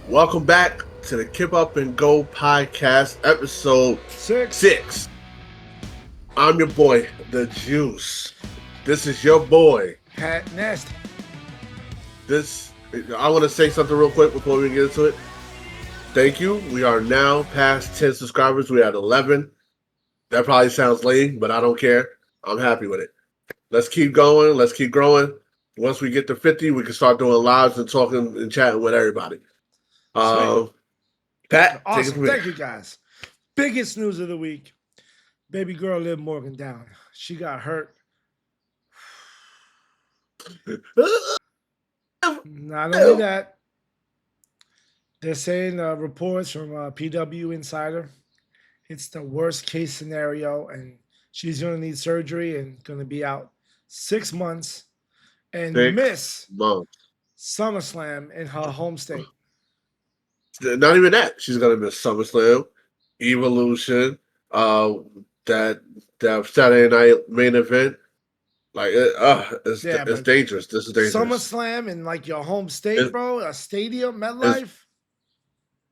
Welcome back to the Kip Up and Go Podcast, episode 6. I'm your boy, The Juice. This is your boy, Pat Nasty. I want to say something real quick before we get into it. Thank you. We are now past 10 subscribers. We had 11. That probably sounds lame, but I don't care. I'm happy with it. Let's keep going. Let's keep growing. Once we get to 50, we can start doing lives and talking and chatting with everybody. Pat, awesome. Take it from here. Thank you, guys. Biggest news of the week. Baby girl Liv Morgan down. She got hurt. Not only that, they're saying reports from PW Insider. It's the worst case scenario, and she's going to need surgery and going to be out 6 months and miss SummerSlam in her home state. Not even that. She's gonna miss SummerSlam, Evolution, that Saturday night main event. Like, it's dangerous. This is dangerous. SummerSlam in like your home state, bro. A stadium, MetLife.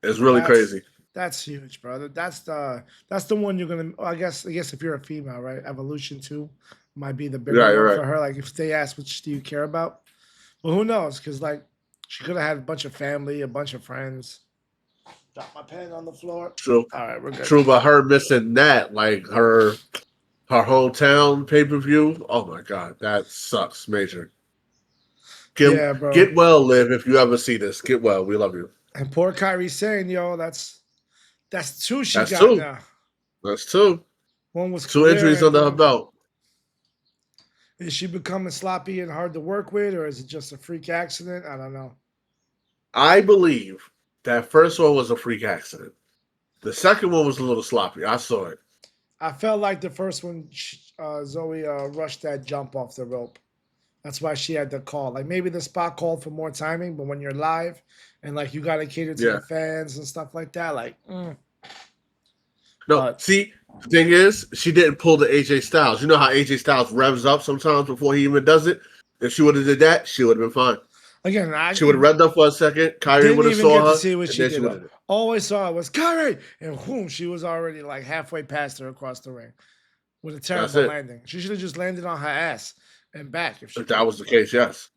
It's really crazy. That's huge, brother. That's the one you're gonna. I guess if you're a female, right? Evolution 2 might be the bigger one for her. Like if they ask, which do you care about? Well, who knows? Because like she could have had a bunch of family, a bunch of friends. Drop my pen on the floor. True. All right, we're good. True, but her missing that, like her hometown pay-per-view. Oh my god, that sucks, major. Bro. Get well, Liv. If you ever see this, get well. We love you. And poor Kyrie saying, "Yo, that's 2 she got two. now. That's 2. One was 2 injuries under her belt. Is she becoming sloppy and hard to work with, or is it just a freak accident? I don't know. I believe that first one was a freak accident. The second one was a little sloppy. I saw it. I felt like the first one, Zoe rushed that jump off the rope. That's why she had the call. Like maybe the spot called for more timing, but when you're live and like you got to cater to the fans and stuff like that, like. No, see, the thing is, she didn't pull the AJ Styles. You know how AJ Styles revs up sometimes before he even does it? If she would have did that, she would have been fine. Again, she would have revved up for a second. Kyrie would have saw her. To see what she did. All I saw was Kyrie, and boom, she was already like halfway past her across the ring with a terrible landing. She should have just landed on her ass and back. If that was the case, yes.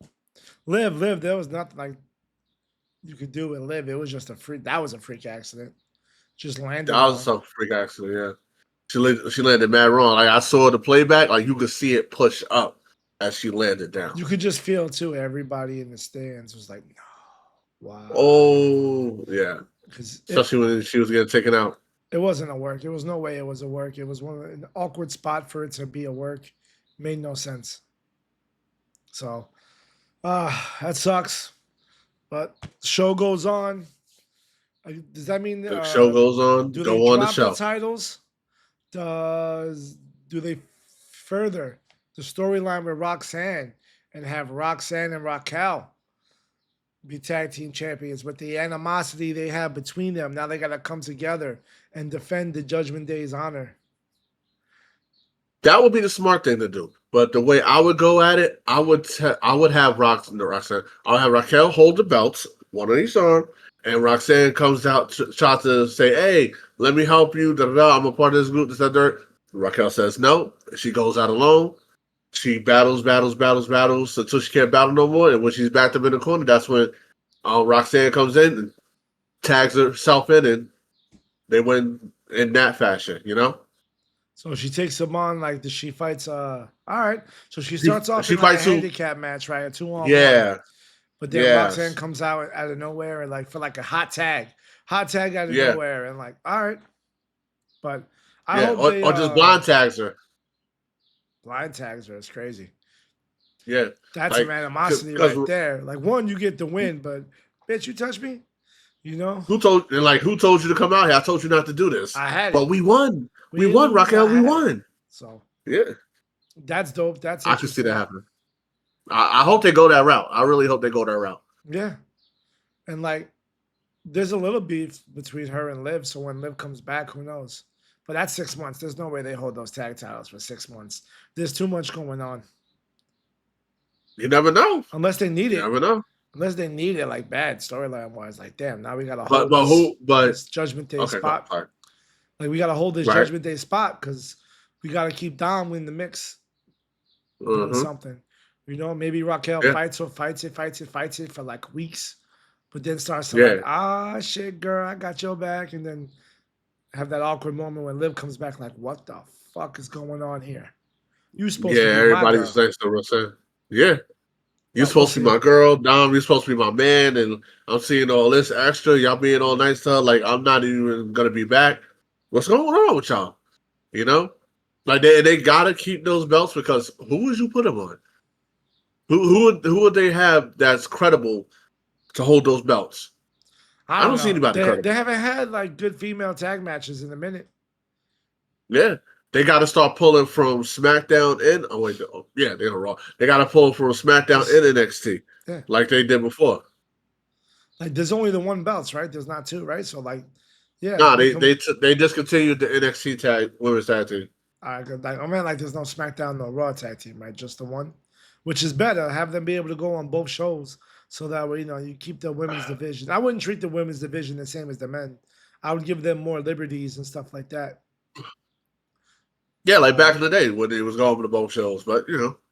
Liv, there was nothing like you could do with Liv. It was just a freak. That was a freak accident. Just landed. That was some freak accident. Yeah, she landed mad wrong. Like I saw the playback. Like you could see it push up as she landed down. You could just feel too. Everybody in the stands was like, "No, wow." Oh yeah, especially when she was getting taken out. It wasn't a work. There was no way it was a work. It was an awkward spot for it to be a work. Made no sense. So, that sucks. But the show goes on. Does that mean the show goes on? Do go they on drop the show. The titles? Do they further the storyline with Roxanne and have Roxanne and Raquel be tag team champions with the animosity they have between them? Now they got to come together and defend the Judgment Day's honor. That would be the smart thing to do. But the way I would go at it, I would have Roxanne. I would have Raquel hold the belts, one on each arm, and Roxanne comes out tries to say, "Hey, let me help you. I'm a part of this group." This, that, dirt. Raquel says no. She goes out alone. She battles until she can't battle no more. And when she's backed up in the corner, that's when Roxanne comes in and tags herself in, and they win in that fashion, you know? So she takes him on, like, she fights, all right. So she starts off in a handicap match, right? A 2-on-1. Yeah. But then Roxanne comes out of nowhere and, like, for, like, a hot tag out of nowhere. And, like, all right. But I hope or just blind tags her. Blind tags her. It's crazy. Yeah. That's some animosity right there. Like, one, you get the win, but, bitch, you touch me? You know? Who told you to come out here? I told you not to do this. I had it. But we won. We won, Raquel. We won. So, yeah. That's dope. I can see that happen. I hope they go that route. I really hope they go that route. Yeah. And, like, there's a little beef between her and Liv, so when Liv comes back, who knows? But that's 6 months. There's no way they hold those tag titles for 6 months. There's too much going on. You never know. Unless they need it. You never know. Unless they need it like bad storyline wise. Like, damn, now we gotta But hold but who? But this Judgment Day okay, go spot. sorry. Like, we gotta hold this Right. Judgment Day spot because we gotta keep Dom in the mix doing Mm-hmm. something. You know, maybe Raquel Yeah. fights it for like weeks, but then starts to like, Yeah. shit, girl, I got your back, and then have that awkward moment when Liv comes back, like, what the fuck is going on here? You supposed Yeah. to be my Everybody's girl, next to Roxanne. Yeah. You're but we'll supposed to be see. my girl, Dom. You're supposed to be my man, and I'm seeing all this extra. Y'all being all nice to her, like I'm not even gonna be back. What's going on with y'all? You know, like they gotta keep those belts because who would you put them on? Who would they have that's credible to hold those belts? I I don't don't see know. anybody They credible. haven't had like good female tag matches in a minute. Yeah, they got to start pulling from SmackDown and oh wait, yeah, they're Raw. They got to pull from SmackDown Just and NXT yeah, like they did before. like there's only the one belts, right? There's not two, right? So like, yeah, Nah, make they them. they they discontinued the NXT tag women's tag team. Like, I mean, like there's no SmackDown, no Raw tag team, right? Just the one, which is better. Have them be able to go on both shows, so that way you keep the women's division. I wouldn't treat the women's division the same as the men. I would give them more liberties and stuff like that. Yeah, like Uh, back in the day when it was going to both shows, but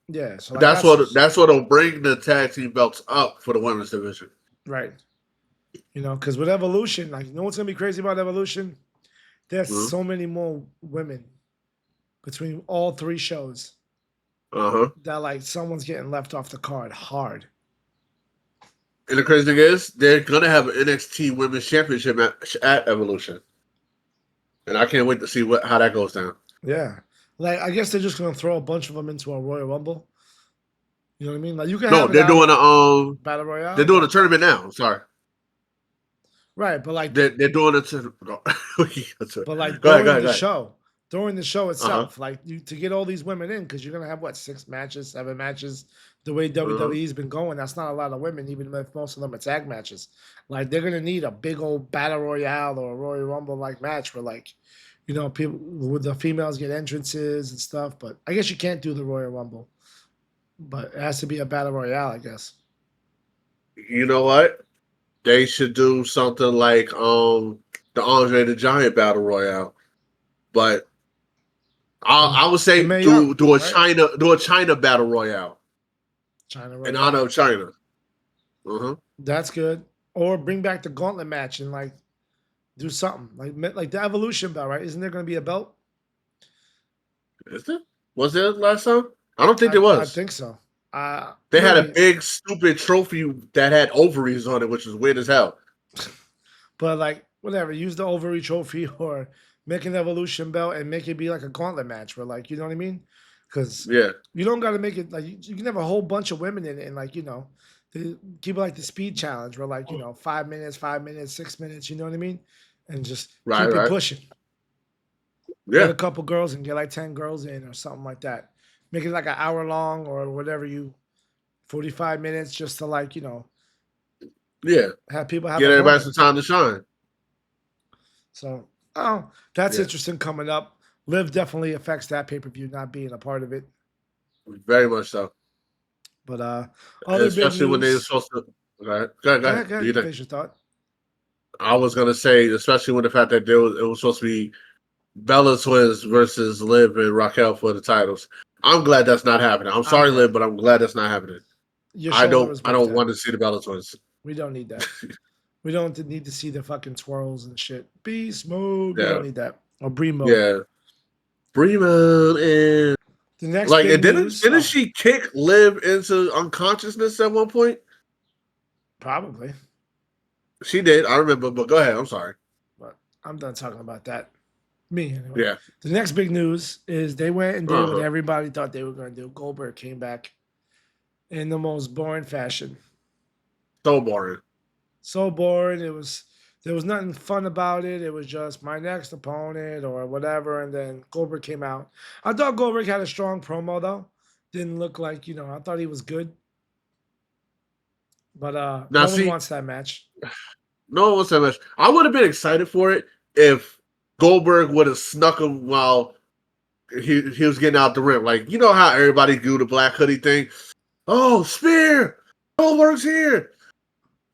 yeah, so like that's what'll bring the tag team belts up for the women's division. right. Because with Evolution, like, what's gonna be crazy about Evolution? There's Mm-hmm. so many more women between all three shows Uh-huh. that like someone's getting left off the card hard. And the crazy thing is, they're gonna have an NXT Women's Championship match at Evolution, and I can't wait to see how that goes down. Yeah, like I guess they're just gonna throw a bunch of them into a Royal Rumble. You know what I mean? Like you can No, have it they're out doing battle they're royale, doing a but tournament now. Sorry, right, but like they're doing it to. but like Go ahead, go during ahead, the go ahead. show, during the show Uh huh. itself, like to get all these women in because you're gonna have what 6 matches, 7 matches. The way Uh-huh. WWE's been going, that's not a lot of women, even if most of them are tag matches. Like they're gonna need a big old battle royale or a Royal Rumble like match where like, people with the females get entrances and stuff. But I guess you can't do the Royal Rumble, but it has to be a battle royale, I guess. You know what? They should do something like the Andre the Giant Battle Royale, but The, I would the say Mae do Young, do a right? China Battle Royale China in honor Royale. of China. Uh-huh. That's good. Or bring back the gauntlet match and like do something like the Evolution belt, right? Isn't there going to be a belt? Is it? Was there last time? I don't think I there I was. think so. They had a Maybe, big stupid trophy that had ovaries on it, which was weird as hell. but like whatever. Use the ovary trophy or make an Evolution belt and make it be like a gauntlet match where like you know what I mean? Because Yeah. you don't got to make it like you can have a whole bunch of women in it and like keep it like the speed challenge where like 5 minutes, 5 minutes, 6 minutes. You know what I mean? And just Right, keep it right. pushing. Get Yeah. a couple girls and get like 10 girls in or something like that. Make it like an hour long or whatever 45 minutes just to like Yeah. have people have Get a everybody moment. some time to shine. So that's Yeah. interesting coming up. Live definitely affects that pay per view not being a part of it. Very much so. But other big Especially when they were news. supposed to. Okay. Go ahead, go Go ahead. ahead, go Do ahead. you You can think? finish your thought. I was gonna say, especially when the fact that it was supposed to be Bella Twins versus Liv and Raquel for the titles. I'm glad that's not happening. I'm I'm sorry, Liv, glad but I'm glad that's not happening. your I shoulder don't was I worth don't that. want to see the Bella Twins. We don't need that. We don't need to see the fucking twirls and shit. Beast mode. We Yeah. don't need that. Or Bree mode. Yeah. Bremen and The next like big and news. didn't she kick Liv into unconsciousness at one point? Probably. She did, I remember, but go ahead. I'm sorry. But I'm done talking about that. Me anyway. Yeah. The next big news is they went and did what Uh-huh. everybody thought they were going to do. Goldberg came back in the most boring fashion. So boring. So boring. There was nothing fun about it. It was just my next opponent or whatever. And then Goldberg came out. I thought Goldberg had a strong promo though. Didn't look like I thought he was good. But Now no one see, wants that match. no one was that much. I would have been excited for it if Goldberg would have snuck him while he was getting out the ring. Like, you know how everybody do the black hoodie thing? Oh, spear! Goldberg's here!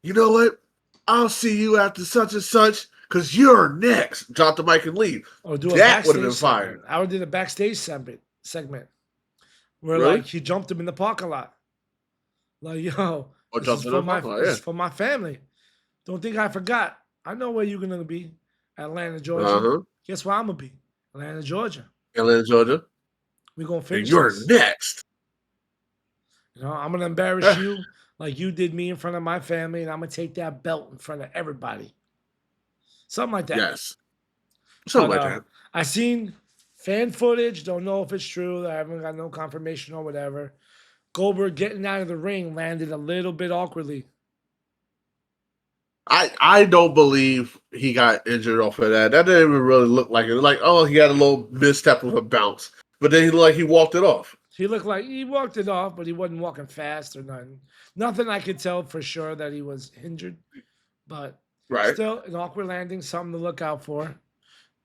you know what? I'll see you after such and such because you're next. Drop the mic and leave. Or do a That would have been backstage fire. segment. I would do the backstage segment where Really? like he jumped him in the parking lot. Like, yo, Or this jump is in for the my parking lot, this yeah. is for my family. Don't think I forgot. I know where you're gonna be. Atlanta, Georgia. Uh-huh. Guess where I'm gonna be? Atlanta, Georgia. Atlanta, Georgia. We're gonna And finish you're this. next. You know, I'm gonna embarrass you like you did me in front of my family, and I'm gonna take that belt in front of everybody. Something like that. Yes. Something But like that. I seen fan footage. Don't know if it's true. I haven't got no confirmation or whatever. Goldberg getting out of the ring landed a little bit awkwardly. I don't believe he got injured off of that. That didn't even really look like it. Like, oh, he had a little misstep with a bounce. But then he looked like he walked it off. He looked like he walked it off, but he wasn't walking fast or nothing. Nothing I could tell for sure that he was injured. But Right. still, an awkward landing, something to look out for.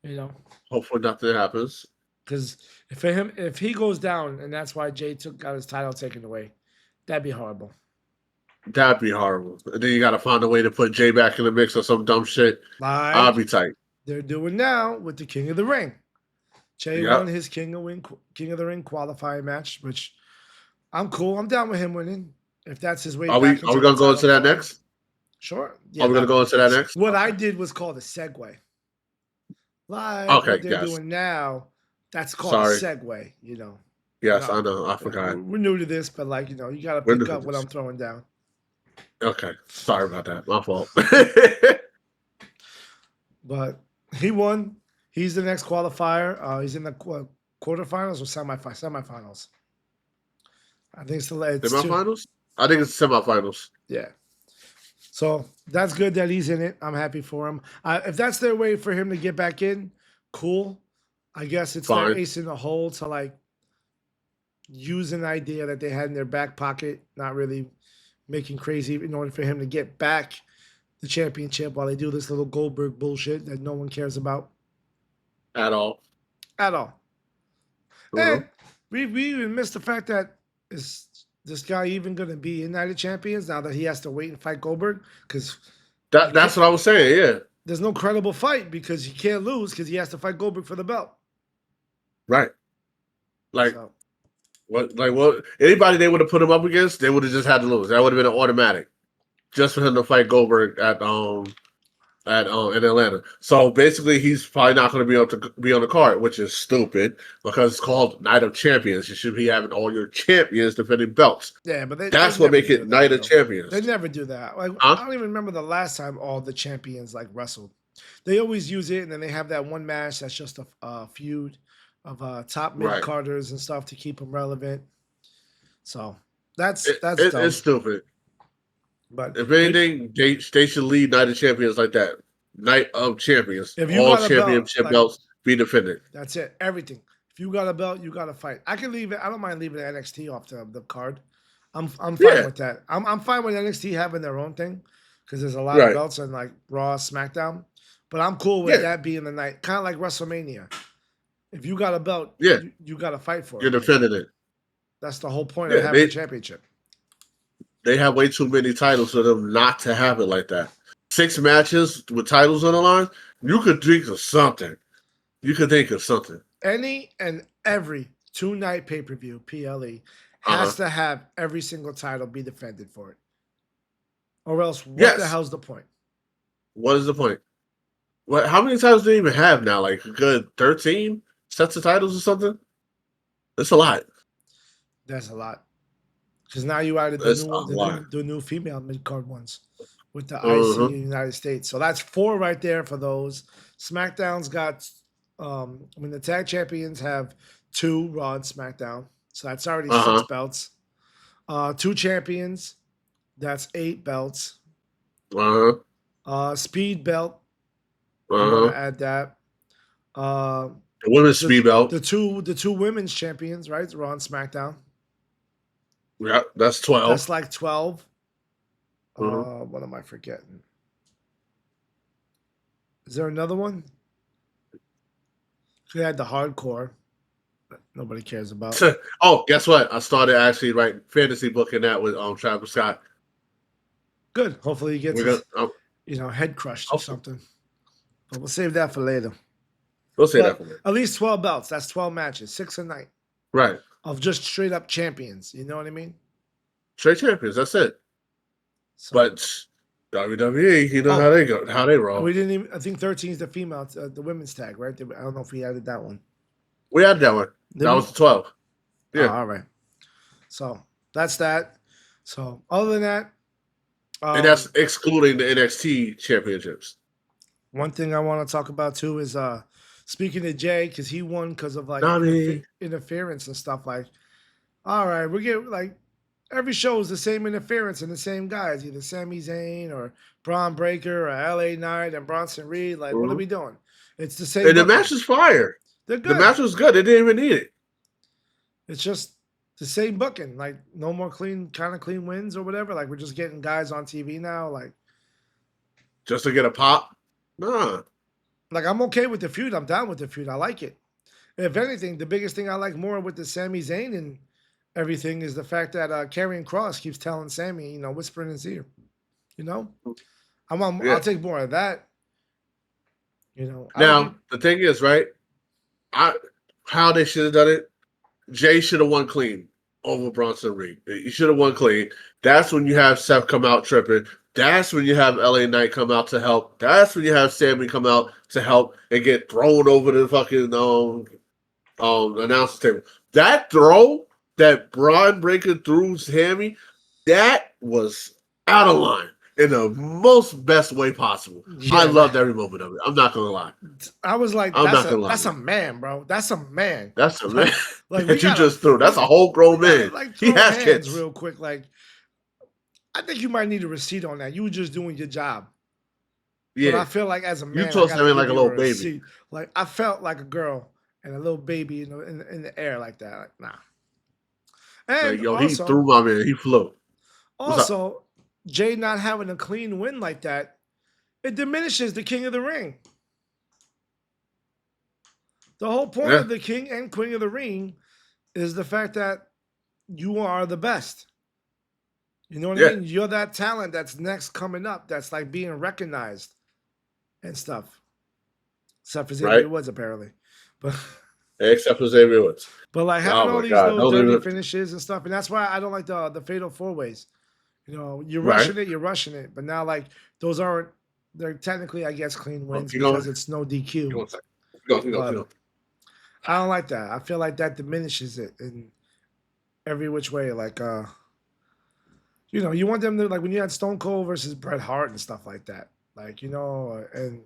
You know, Hopefully nothing happens. because if he goes down, and that's why Jay got his title taken away, that'd be horrible. That'd be horrible. And then you got to find a way to put Jay back in the mix or some dumb shit. Like I'll be tight. they're doing now with the King of the Ring. Jay won his King of the Ring qualifying match, which I'm cool. I'm down with him winning. If that's his way Are back we going to go into that next? Sure. Yeah, Are we going to go into that next? What I did was called a segue. Like Okay, what they're doing now, that's called a segue, you know. Yes, I know. I forgot. We're new to this, but like, you know, you got to pick up what I'm throwing down. Okay. Sorry about that. My fault. But he won. He's the next qualifier. He's in the quarterfinals or semifinals. I think it's semifinals? I think it's semifinals. Yeah. So that's good that he's in it. I'm happy for him. If that's their way for him to get back in, cool. I guess it's their ace in the hole to like use an idea that they had in their back pocket, not really making crazy in order for him to get back the championship while they do this little Goldberg bullshit that no one cares about. At all. At all. And we even missed the fact that is this guy even going to be in Night of Champions now that he has to wait and fight Goldberg? Because that's what I was saying, yeah. There's no credible fight because he can't lose because he has to fight Goldberg for the belt. Right. Like, what? Anybody they would have put him up against, they would have just had to lose. That would have been an automatic, just for him to fight Goldberg in Atlanta. So basically, he's probably not going to be able to be on the card, which is stupid because it's called Night of Champions. You should be having all your champions defending belts. Yeah, but that's what makes it Night of Champions. They never do that. Like, I don't even remember the last time all the champions like wrestled. They always use it, and then they have that one match that's just a feud of top mid carders and stuff to keep them relevant. So that's it's stupid. But if anything, they should lead Night of Champions like that. Night of Champions. If you all got championship belts be defended. That's it. Everything. If you got a belt, you got to fight. I can leave it. I don't mind leaving NXT off the card. I'm fine with that. I'm fine with NXT having their own thing because there's a lot of belts on like Raw, SmackDown. But I'm cool with that being the night, kind of like WrestleMania. If you got a belt, you got to fight for it. You're defending it. That's the whole point of having a championship. They have way too many titles for them not to have it like that. 6 matches with titles on the line, you could think of something. You could think of something. Any and every 2-night pay-per-view, PLE, has to have every single title be defended for it. Or else, what the hell's the point? What is the point? How many titles do they even have now? Like a good 13 sets of titles or something? That's a lot. That's a lot. Because now you added the new female mid-card ones with the IC in the United States. So that's 4 right there for those. SmackDown's got, the tag champions have 2 Raw and SmackDown. So that's already 6 belts. 2 champions, that's 8 belts. Speed belt. I'm going to add that. The women's speed belt. The two women's champions, right? Raw and SmackDown. Yeah, that's 12. That's like 12. What am I forgetting? Is there another one? We had the hardcore that nobody cares about. Oh, guess what? I started actually writing fantasy book in that with Travis Scott. Good. Hopefully he gets We're gonna his, head crushed or hopefully, something. But we'll save that for later. we'll say that But for me. at least 12 belts. That's 12 matches, 6 a night Right. of just straight up champions. You know what I mean? Straight champions. That's it. So, But WWE, you know how they go, how they roll. we didn't even. I think 13 is the female, the women's tag, right? I don't know if we added that one. We had that one. That was the 12. Yeah. Oh, all right. So that's that. So other than that, And that's excluding the NXT championships. one thing I want to talk about too is speaking to Jay, because he won because of like interference and stuff. Like, all right, we get like every show is the same interference and the same guys, either Sami Zayn or Braun Breaker or LA Knight and Bronson Reed. Like, what are we doing? It's the same. And the match is fire. They're good. The match was good. They didn't even need it. It's just the same booking. Like, no more clean wins or whatever. Like, we're just getting guys on TV now. Like, just to get a pop. Nah. Like, I'm okay with the feud. I'm down with the feud. I like it. If anything, the biggest thing I like more with the Sami Zayn and everything is the fact that Karrion Kross keeps telling Sami, whispering in his ear. I'll take more of that. Now, the thing is, right? How they should have done it, Jay should have won clean over Bronson Reed. He should have won clean. That's when you have Seth come out tripping. That's when you have LA Knight come out to help. That's when you have Sami come out to help and get thrown over the fucking announcer table. That throw that Braun Breaker threw Sami, that was out of line in the most best way possible. Yeah, I loved every moment of it. I'm not gonna lie. I was like, that's a man, bro. That's a man. That's a man. Like that you just threw. That's a whole grown man. Like, he has kids. Real quick, like, I think you might need a receipt on that. You were just doing your job. Yeah. But I feel like as a man, you told Sami like a little baby. Receipt. Like, I felt like a girl and a little baby in the air like that. Like, nah. And like, he threw my man. He flew. Also, Jay not having a clean win like that, it diminishes the King of the Ring. The whole point of the King and Queen of the Ring is the fact that you are the best. You know what I mean? You're that talent that's next coming up, that's like being recognized and stuff. Except for Xavier Woods, apparently. But except for Xavier Woods. But like having all these little dirty finishes and stuff, and that's why I don't like the fatal four ways. You're rushing it, but now like they're technically, I guess, clean wins because it's no DQ. Go. I don't like that. I feel like that diminishes it in every which way. Like, you want them to, like, when you had Stone Cold versus Bret Hart and stuff like that. Like, and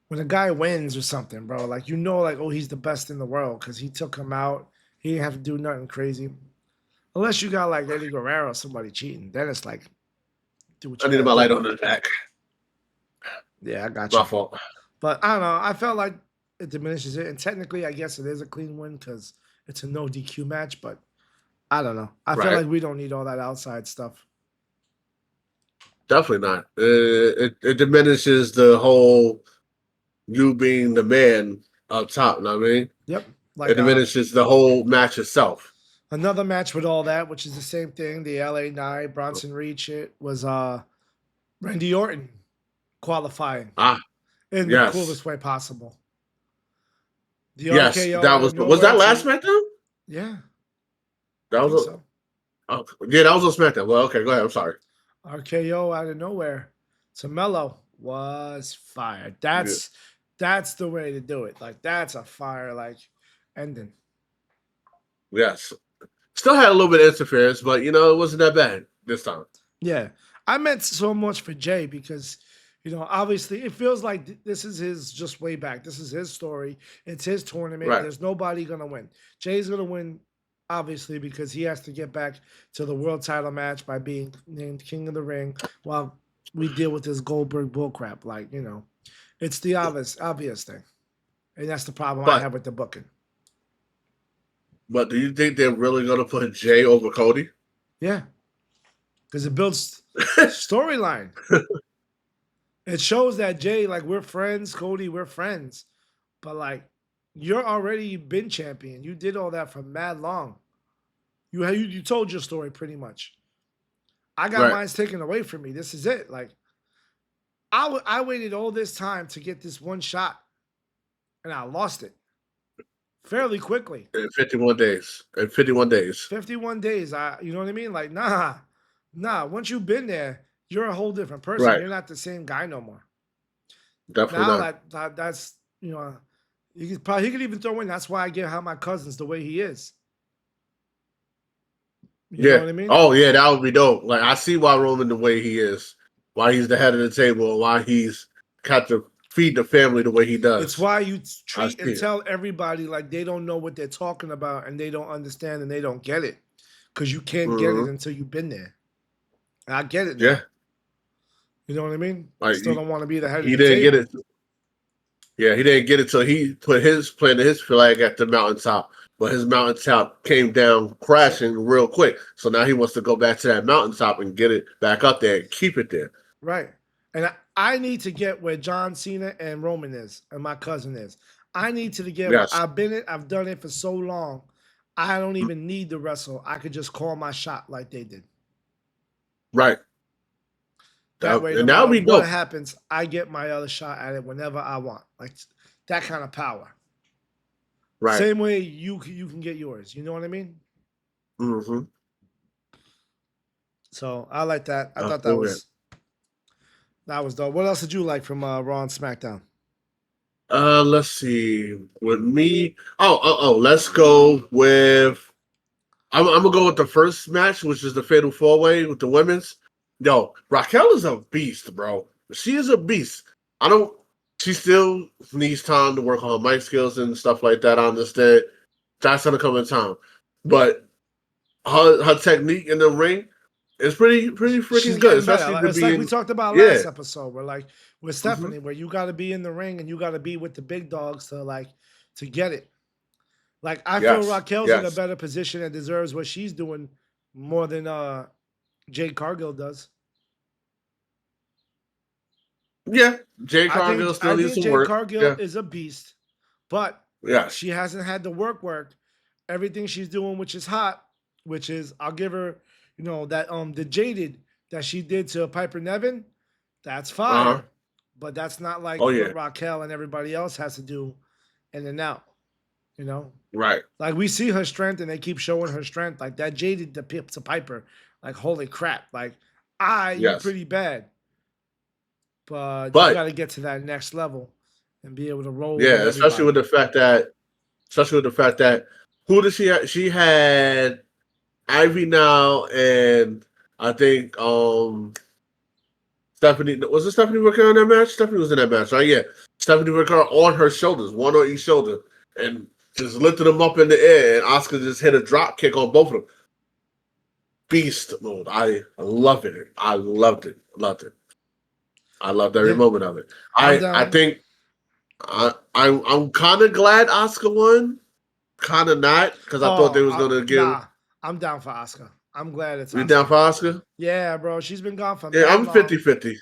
when a guy wins or something, bro, like, like, oh, he's the best in the world because he took him out. He didn't have to do nothing crazy. Unless you got, like, Eddie Guerrero or somebody cheating. Then it's like, do what you I need my light on the back. Yeah, I got you. My fault. But I don't know. I felt like it diminishes it. And technically, I guess it is a clean win because it's a no DQ match. But I don't know. I feel like we don't need all that outside stuff. Definitely not. It diminishes the whole you being the man up top. You know what I mean? Yep. Like, it diminishes the whole match itself. Another match with all that, which is the same thing, the LA Knight, Bronson Reed shit, was Randy Orton qualifying in the coolest way possible. The RKO was that last SmackDown? Yeah. That was that was on SmackDown. Well, okay, go ahead. I'm sorry. RKO out of nowhere to Mello was fire. That's the way to do it. Like, that's a fire ending. Yes. Still had a little bit of interference, but it wasn't that bad this time. Yeah. I meant so much for Jay because, obviously it feels like this is his just way back. This is his story. It's his tournament. Right. There's nobody going to win. Jay's going to win, obviously, because he has to get back to the world title match by being named King of the Ring while we deal with this Goldberg bullcrap. Like, it's the obvious thing. And that's the problem I have with the booking. But do you think they're really going to put Jay over Cody? Yeah. Because it builds storyline. It shows that Jay, like, we're friends. Cody, we're friends. But, like, you're already been champion. You did all that for mad long. You told your story pretty much. I got Right. mine taken away from me. This is it. Like I waited all this time to get this one shot, and I lost it fairly quickly. In 51 days. In 51 days. 51 days. You know what I mean? Like, nah. Once you've been there, you're a whole different person. Right. You're not the same guy no more. Definitely Now not. that's he could even throw in. That's why I get how my cousin's the way he is. You know Yeah. what I mean? Oh yeah, that would be dope. Like I see why Roman the way he is, why he's the head of the table, and why he's got to feed the family the way he It's does. why you I treat see and it. tell everybody like they don't know what they're talking about and they don't understand and they don't get it because you can't get it Hmm. until you've been there. And I get it now. Yeah. You know what I mean? Like Still don't want to be the head of he the didn't get table. it. Yeah, he didn't get it till he put his planted his flag at the mountaintop. But his mountaintop came down crashing real quick. So now he wants to go back to that mountaintop and get it back up there and keep it there. Right. And I need to get where John Cena and Roman is and my cousin is. I need to get where Yes. I've done it for so long. I don't even need to wrestle. I could just call my shot like they did. Right. That way, no And that matter would be what dope. happens, I get my other shot at it whenever I want. Like that kind of power. Right. Same way you can get yours. You know what I mean? Mm-hmm. So I like that. I thought Okay. that was dope. What else did you like from Raw and SmackDown? Let's see. With me, let's go with. I'm gonna go with the first match, which is the Fatal 4-Way with the women's. Yo, Raquel is a beast, bro. She is a beast. I don't. She still needs time to work on her mic skills and stuff like that. I understand. That's gonna come in time, but her technique in the ring is pretty She's freaking good, getting better. especially to It's be like we in. talked about Yeah. last episode, where like with Hmm. Stephanie, where you got to be in the ring and you got to be with the big dogs to get it. Like I feel Yes. Raquel's in a Yes. better position and deserves what she's doing more than Jade Cargill does. Yeah. Jay Cargill still I needs think some Jade work. Cargill Yeah. is a beast, but Yes. she hasn't had the work. Everything she's doing, which is hot, which is I'll give her, that the jaded that she did to Piper Nevin, that's Uh huh. fire. But that's not like Oh yeah. what Raquel and everybody else has to do in and out, you know? Right. Like we see her strength and they keep showing her strength. Like that jaded to Piper. Like, holy crap. Like, you Yes. pretty bad. But you But gotta get to that next level and be able to roll with yeah, everybody. especially with the fact that who did she have? She had Ivy now, and I think Stephanie, was it Stephanie Ricard in that match? Stephanie was in that match, right? Yeah, Stephanie Ricard on her shoulders, one on each shoulder, and just lifted them up in the air, and Oscar just hit a drop kick on both of them. Beast mode. I loved it. I loved it. Loved it. I loved every Yeah, moment of it. I'm I down. think I'm kind of glad Oscar won. Kind of not, because I thought they was gonna give. Nah. I'm down for Oscar. I'm glad it's You down Oscar. for Oscar? Yeah, bro. She's been gone for Yeah, mad I'm long. 50-50.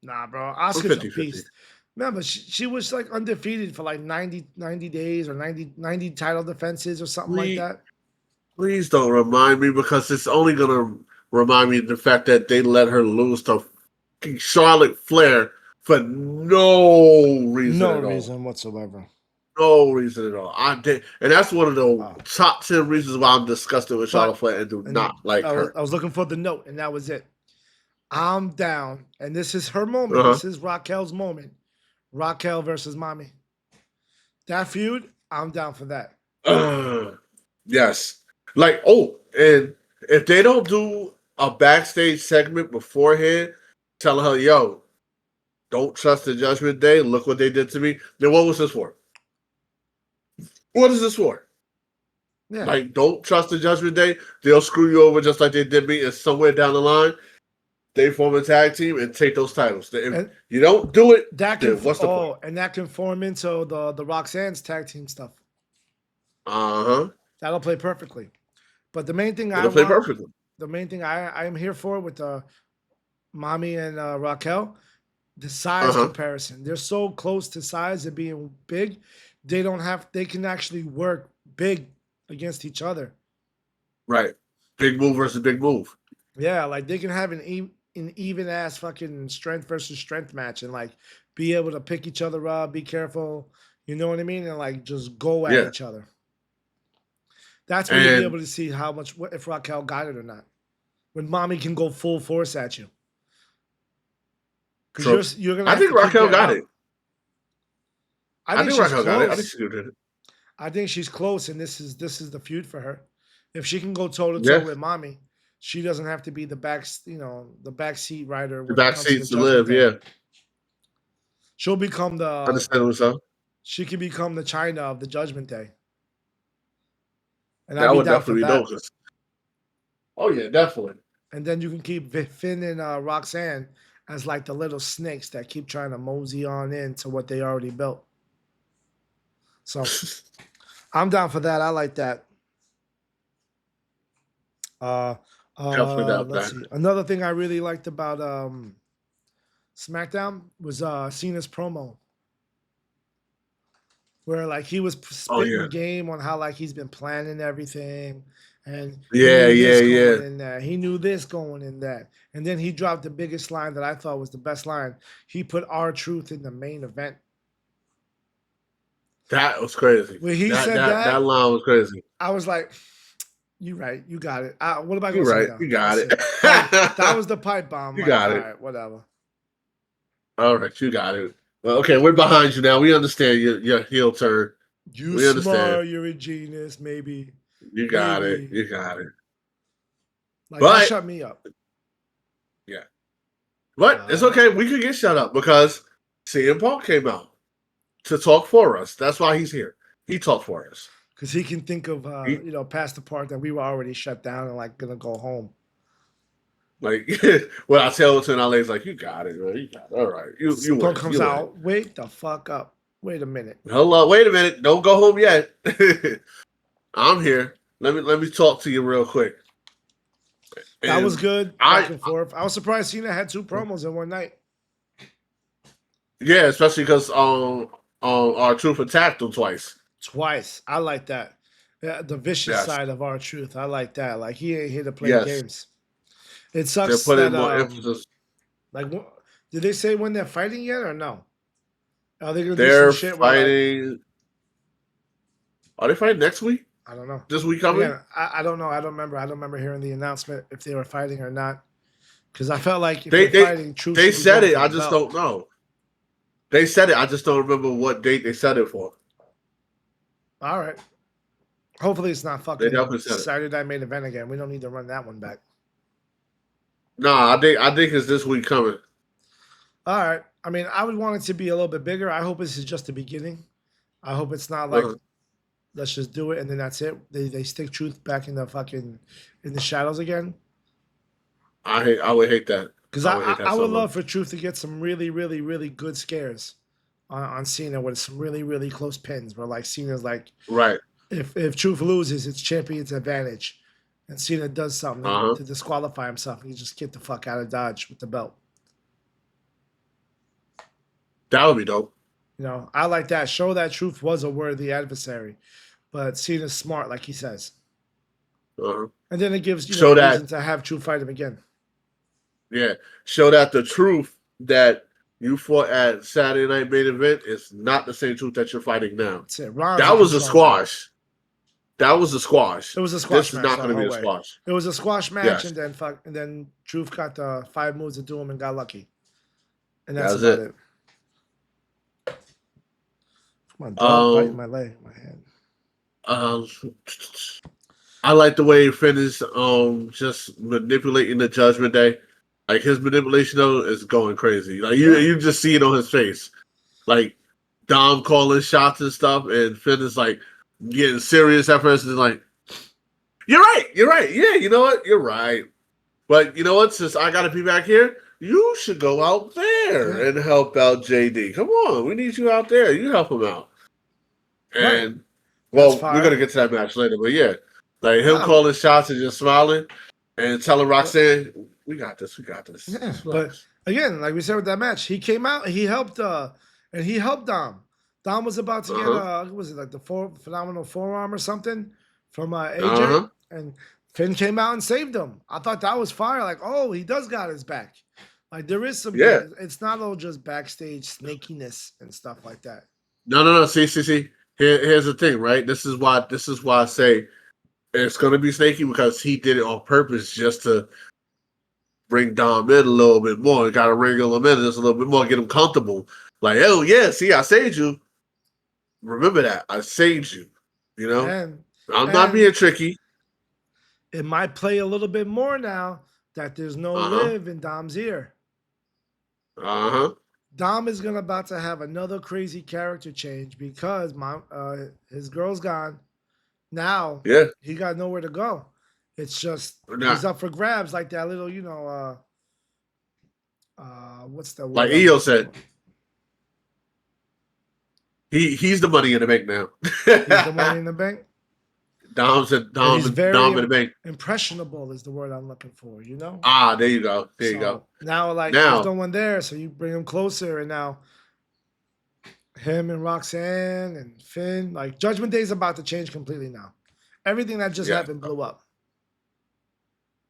Nah, bro. I'm Oscar's a 50-50. beast. Remember, she was like undefeated for like 90 days or 90 title defenses or something like Please, that. please don't remind me, because it's only gonna remind me of the fact that they let her lose to Charlotte Flair for no reason No at all. reason whatsoever. No reason at all. I did, and that's one of the Wow. top 10 reasons why I'm disgusted with Charlotte But Flair and do not like her. I was looking for the note, and that was it. I'm down, and this is her moment. Uh This is Raquel's moment. Raquel versus Mommy. That feud, I'm down for that. huh. Yes. Like, and if they don't do a backstage segment beforehand telling her, yo, don't trust the Judgment Day, look what they did to me, then what was this for? What is this for? Yeah. Like, don't trust the Judgment Day. They'll screw you over just like they did me, and somewhere down the line, they form a tag team and take those titles. If And you don't do it, that can then what's the point? and that can form into the Roxanne's tag team stuff. Uh-huh. That'll play perfectly. But the main thing It'll play perfectly. the main thing I am here for with Mommy and Raquel, the size Uh-huh. comparison. They're so close to size of being big, they can actually work big against each other. Right. Big move versus big move. Yeah, like they can have an even ass fucking strength versus strength match and like be able to pick each other up, be careful, you know what I mean, and like just go at Yeah, each other. That's where you'll be and able to see how much if Raquel got it or not. When mommy can go full force at you, because true. you're gonna I have think to keep Raquel getting got it. up. I I think think she's Raquel got it. I think close. she did it. I think she's close, and this is the feud for her. If she can go toe to toe Yeah, with mommy, she doesn't have to be the the back seat rider the when it back comes to the seats to Judgment live. Day. Yeah, She'll become the understandable. So she can become the China of the Judgment Day, and I'd that be would down for definitely be dope. that. Oh yeah, definitely. And then you can keep Finn and Roxanne as like the little snakes that keep trying to mosey on into what they already built. So I'm down for that. I like that. Uh, Definitely down for let's that. see. Another thing I really liked about SmackDown was Cena's promo, where like he was Oh yeah, spitting game on how like he's been planning everything, and he yeah, knew yeah, this yeah. going in there, he knew this going in that, and then he dropped the biggest line that I thought was the best line. He put R-Truth in the main event. That was crazy. When he That said that that that, line was crazy. I was like, "You right, you got it. What am I You're gonna say right. now? You got That's it. it. Pipe. That was the pipe bomb. You Like, got all it. right, whatever. All right, you got it. Well, okay, we're behind you now. We understand your heel turn. You We understand. smart. You're a genius. Maybe, You got it. maybe. You got it. Like that But shut me up. yeah, but it's Uh, okay. We could get shut up because CM Punk came out to talk for us. That's why he's here. He talked for us. Because he can think of He past the part that we were already shut down and like gonna go home. like when I tell it to LA's like, you got it, man. You got it. All right. You Punk win. comes You win. out. Wait the fuck up. Wait a minute. Hello, wait a minute. Don't go home yet. I'm here. Let me talk to you real quick. That was And good. Back I and forth. I was surprised Cena had two promos in one night. yeah, especially because our truth attacked him twice. Twice. I like that. Yeah, the vicious Yes. side of R-Truth. I like that. Like he ain't here to play Yes. games. It They're sucks putting that more emphasis. like did they say when they're fighting yet or no? Are they gonna do some They're shit where like fighting. Are they fighting next week? I don't know. This week coming? Again, I don't know. I don't remember. I don't remember hearing the announcement if they were fighting or not. Because I felt like if They they're they fighting, Truth they should be said going it. for I the just belt. don't know. They said it. I just don't remember what date they said it for. All right. Hopefully it's not They fucking definitely said it. Saturday Night Main Event again. We don't need to run that one back. Nah, I think it's this week coming. All right. I mean, I would want it to be a little bit bigger. I hope this is just the beginning. I hope it's not like Uh-huh. let's just do it and then that's it. They stick Truth back in the fucking in the shadows again. I would hate that. Because I would hate that I so would love much. for Truth to get some really, really, really good scares on Cena with some really, really close pins where like Cena's like Right. if Truth loses, it's champion's advantage. And Cena does something Uh-huh. to disqualify himself. He just get the fuck out of Dodge with the belt. That would be dope. You know, I like that. Show that Truth was a worthy adversary. But Cena's smart, like he says. Uh-huh. And then it gives, Show a that reason to have Truth fight him again. yeah. Show that the truth that you fought at Saturday Night Main Event is not the same truth that you're fighting now. That's it. Ron's That in was a control now. squash. That was a squash. It was a This squash is match not the going to be whole a way. squash. It was a squash match, Yes. and then Truth got the 5 moves to do him and got lucky, and that's That's about it. it. My dog biting Um, my leg, my hand. um, I like the way he finished. Just manipulating the Judgment Day. Like his manipulation though is going crazy. Like you just see it on his face. Like Dom calling shots and stuff, and Finn is like getting serious at first, and like, "You're right. You're right. Yeah, you know what? You're right. But you know what? Since I got to be back here, you should go out there and help out JD. Come on, we need you out there. You help him out." Right, And that's well, we're gonna fine. get to that match later, but yeah, like him Um, calling shots and just smiling and telling but, Roxanne, "We got this. We got this." yeah, Just but relax. again, like we said with that match, he came out, he helped, and he helped Dom. Dom was about to Uh get huh. what was it like the phenomenal forearm or something from Uh AJ, huh. and Finn came out and saved him. I thought that was fire. Like, oh, he does got his back. Like, there is some Yeah. good. It's not all just backstage snakiness and stuff like that. No. See. Here's the thing, right? This is why I say it's gonna be snaky because he did it on purpose just to bring Dom in a little bit more. You gotta wrangle him in just a little bit more, get him comfortable. Like, oh yeah, see, I saved you. Remember that. I saved you. You know? I'm not being tricky. It might play a little bit more now that there's no Liv in Dom's ear. Dom is about to have another crazy character change because his girl's gone. Now he got nowhere to go. It's just he's up for grabs like that little, what's the word? Like Io said. He's the money in the bank now. He's the money in the bank? Dom in the bank. Impressionable is the word I'm looking for, There you go. There you go. Now, there's no one there, so you bring him closer, and now him and Roxanne and Finn, Judgment Day is about to change completely now. Everything that just happened blew up.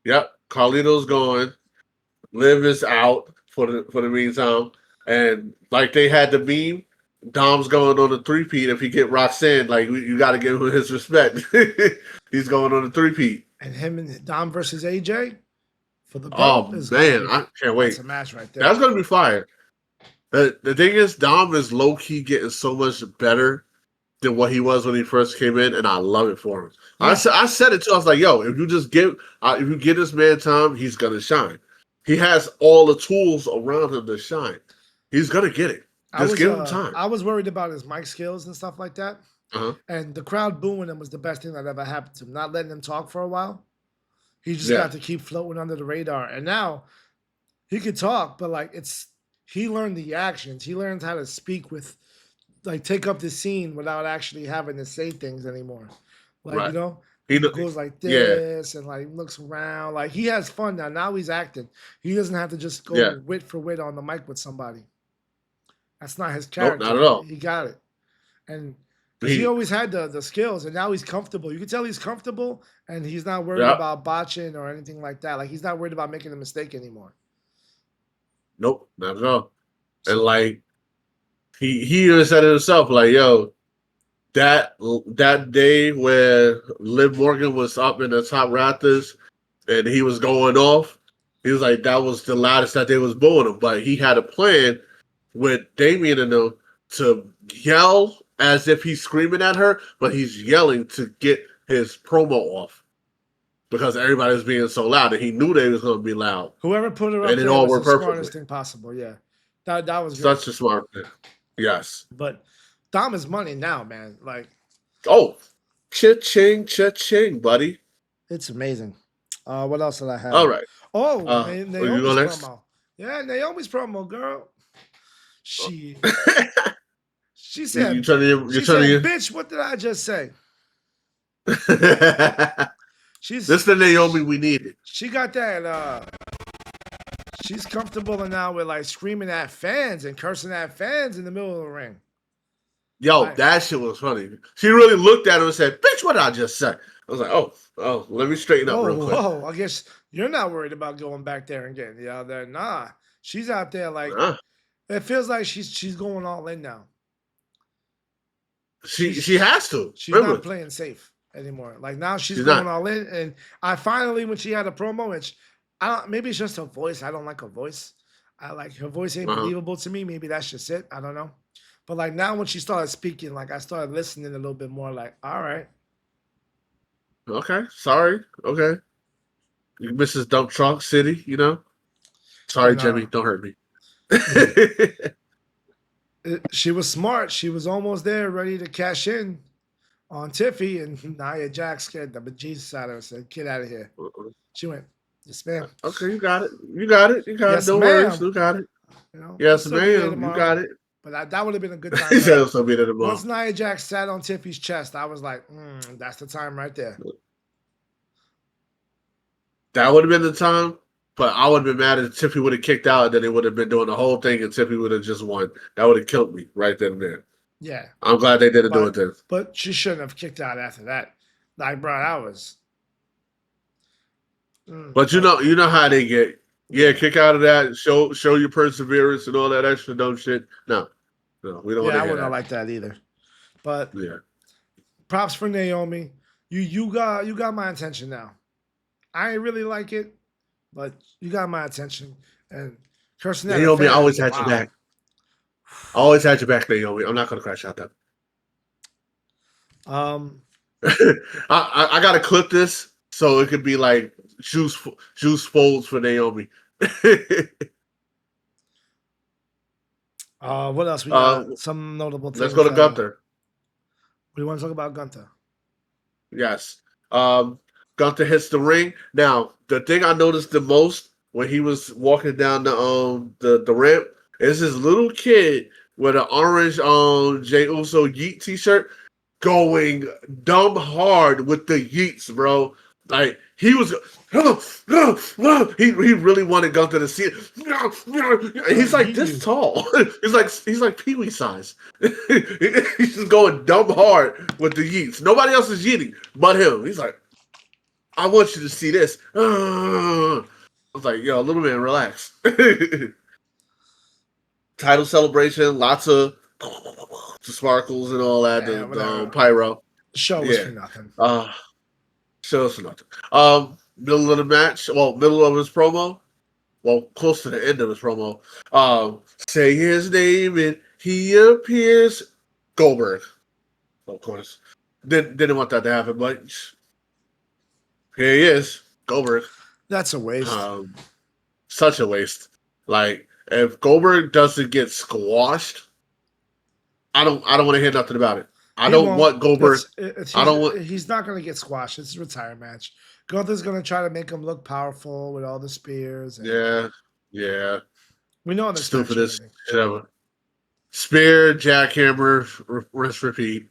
Yep. Carlito's going. Liv is out for the meantime. And like they had the meme, Dom's going on the three-peat. If he get Roxanne, you got to give him his respect. He's going on the three-peat. And him and Dom versus AJ for the belt. Oh, man. I can't wait. That's a match right there. That's going to be fire. The thing is, Dom is low-key getting so much better than what he was when he first came in, and I love it for him. Yeah. I said it too. I was like, yo, if you give this man time, he's going to shine. He has all the tools around him to shine. He's going to get it. Just give him time. I was worried about his mic skills and stuff like that. And the crowd booing him was the best thing that ever happened to him. Not letting him talk for a while. He just got to keep floating under the radar. And now he could talk, but he learned the actions. He learned how to speak with, take up the scene without actually having to say things anymore. He goes like this and looks around. He has fun now. Now he's acting. He doesn't have to just go wit for wit on the mic with somebody. That's not his character. Nope, not at all. He got it. And he always had the skills, and now he's comfortable. You can tell he's comfortable, and he's not worried about botching or anything like that. He's not worried about making a mistake anymore. Nope, not at all. And he even said it himself, yo, that day where Liv Morgan was up in the top rafters and he was going off, he was like, that was the loudest that they was booing him. But he had a plan with Damien and them to yell as if he's screaming at her, but he's yelling to get his promo off because everybody was being so loud, and he knew they was going to be loud. Whoever put her up and there it all was worked the perfectly. Smartest thing possible. Yeah, that was such a smart thing. Yes, but Dom is money now, man. cha-ching, buddy. It's amazing. What else did I have? All right. Oh, Naomi's promo. Yeah, Naomi's promo, girl. She said, bitch, what did I just say? This is the Naomi we needed. She got that. She's comfortable now with screaming at fans and cursing at fans in the middle of the ring. Yo, that shit was funny. She really looked at him and said, bitch, what did I just say? I was like, oh, let me straighten up real quick. Whoa, I guess you're not worried about going back there and getting the other. Nah, she's out there it feels like she's going all in now. She has to. She's not playing safe anymore. Now she's going all in. And I finally, when she had a promo, which maybe it's just her voice. I don't like her voice. Her voice ain't believable to me. Maybe that's just it. I don't know. But now when she started speaking, I started listening a little bit more. All right. Okay. Sorry. Okay. Mrs. Dump Truck City, Sorry, Jimmy. Don't hurt me. She was smart. She was almost there, ready to cash in on Tiffy, and Nia Jax scared the bejesus out of her and said, "Get out of here." She went, "Yes, ma'am." Okay, you got it. Yes, no worries. You got it. Yes, ma'am. You got it. But that would have been a good time. He said it'll be there tomorrow. Once Nia Jax sat on Tiffy's chest, I was like, "That's the time right there." That would have been the time. But I would have been mad if Tiffy would have kicked out, and then they would have been doing the whole thing, and Tiffy would have just won. That would have killed me right then and there. Yeah. I'm glad they didn't do it then. But she shouldn't have kicked out after that. Bro, that was... But you know how they get. Yeah, kick out of that. Show your perseverance and all that extra dumb shit. No, we don't want Yeah, to I hear wouldn't that. like that either. But Yeah, props for Naomi. You got my attention now. I ain't really like it, but you got my attention. And cursing at a Naomi fan, always had your wow. back. Always had your back, Naomi. I'm not gonna crash out that. Um, I gotta clip this so it could be like juice folds for Naomi. what else we uh, got? Some notable let's go things. to Gunther. We want to talk about Gunther. Yes. Gunther hits the ring. Now, the thing I noticed the most when he was walking down the ramp is this little kid with an orange Jay Uso Yeet t-shirt going dumb hard with the Yeets, bro. Like he was he really wanted Gunther to see it. He's like this tall. He's like Pee-wee size. He's just going dumb hard with the Yeets. Nobody else is yeeting but him. He's like, I want you to see this. I was like, yo, little man, relax. Title celebration, lots of sparkles and all that. Yeah, The whatever. pyro. The show was for nothing. Show us for nothing. Middle of the match. Well, middle of his promo. Well, close to the end of his promo. Say his name and he appears. Goldberg. Of course. Didn't want that to happen, but here he is. Goldberg. That's a waste. Such a waste. Like, if Goldberg doesn't get squashed, I don't want to hear nothing about it. I don't want Goldberg. He's not going to get squashed. It's a retire match. Gunther's going to try to make him look powerful with all the spears. Yeah. We know this. Stupidest shit ever. Spear, jackhammer, rinse, repeat.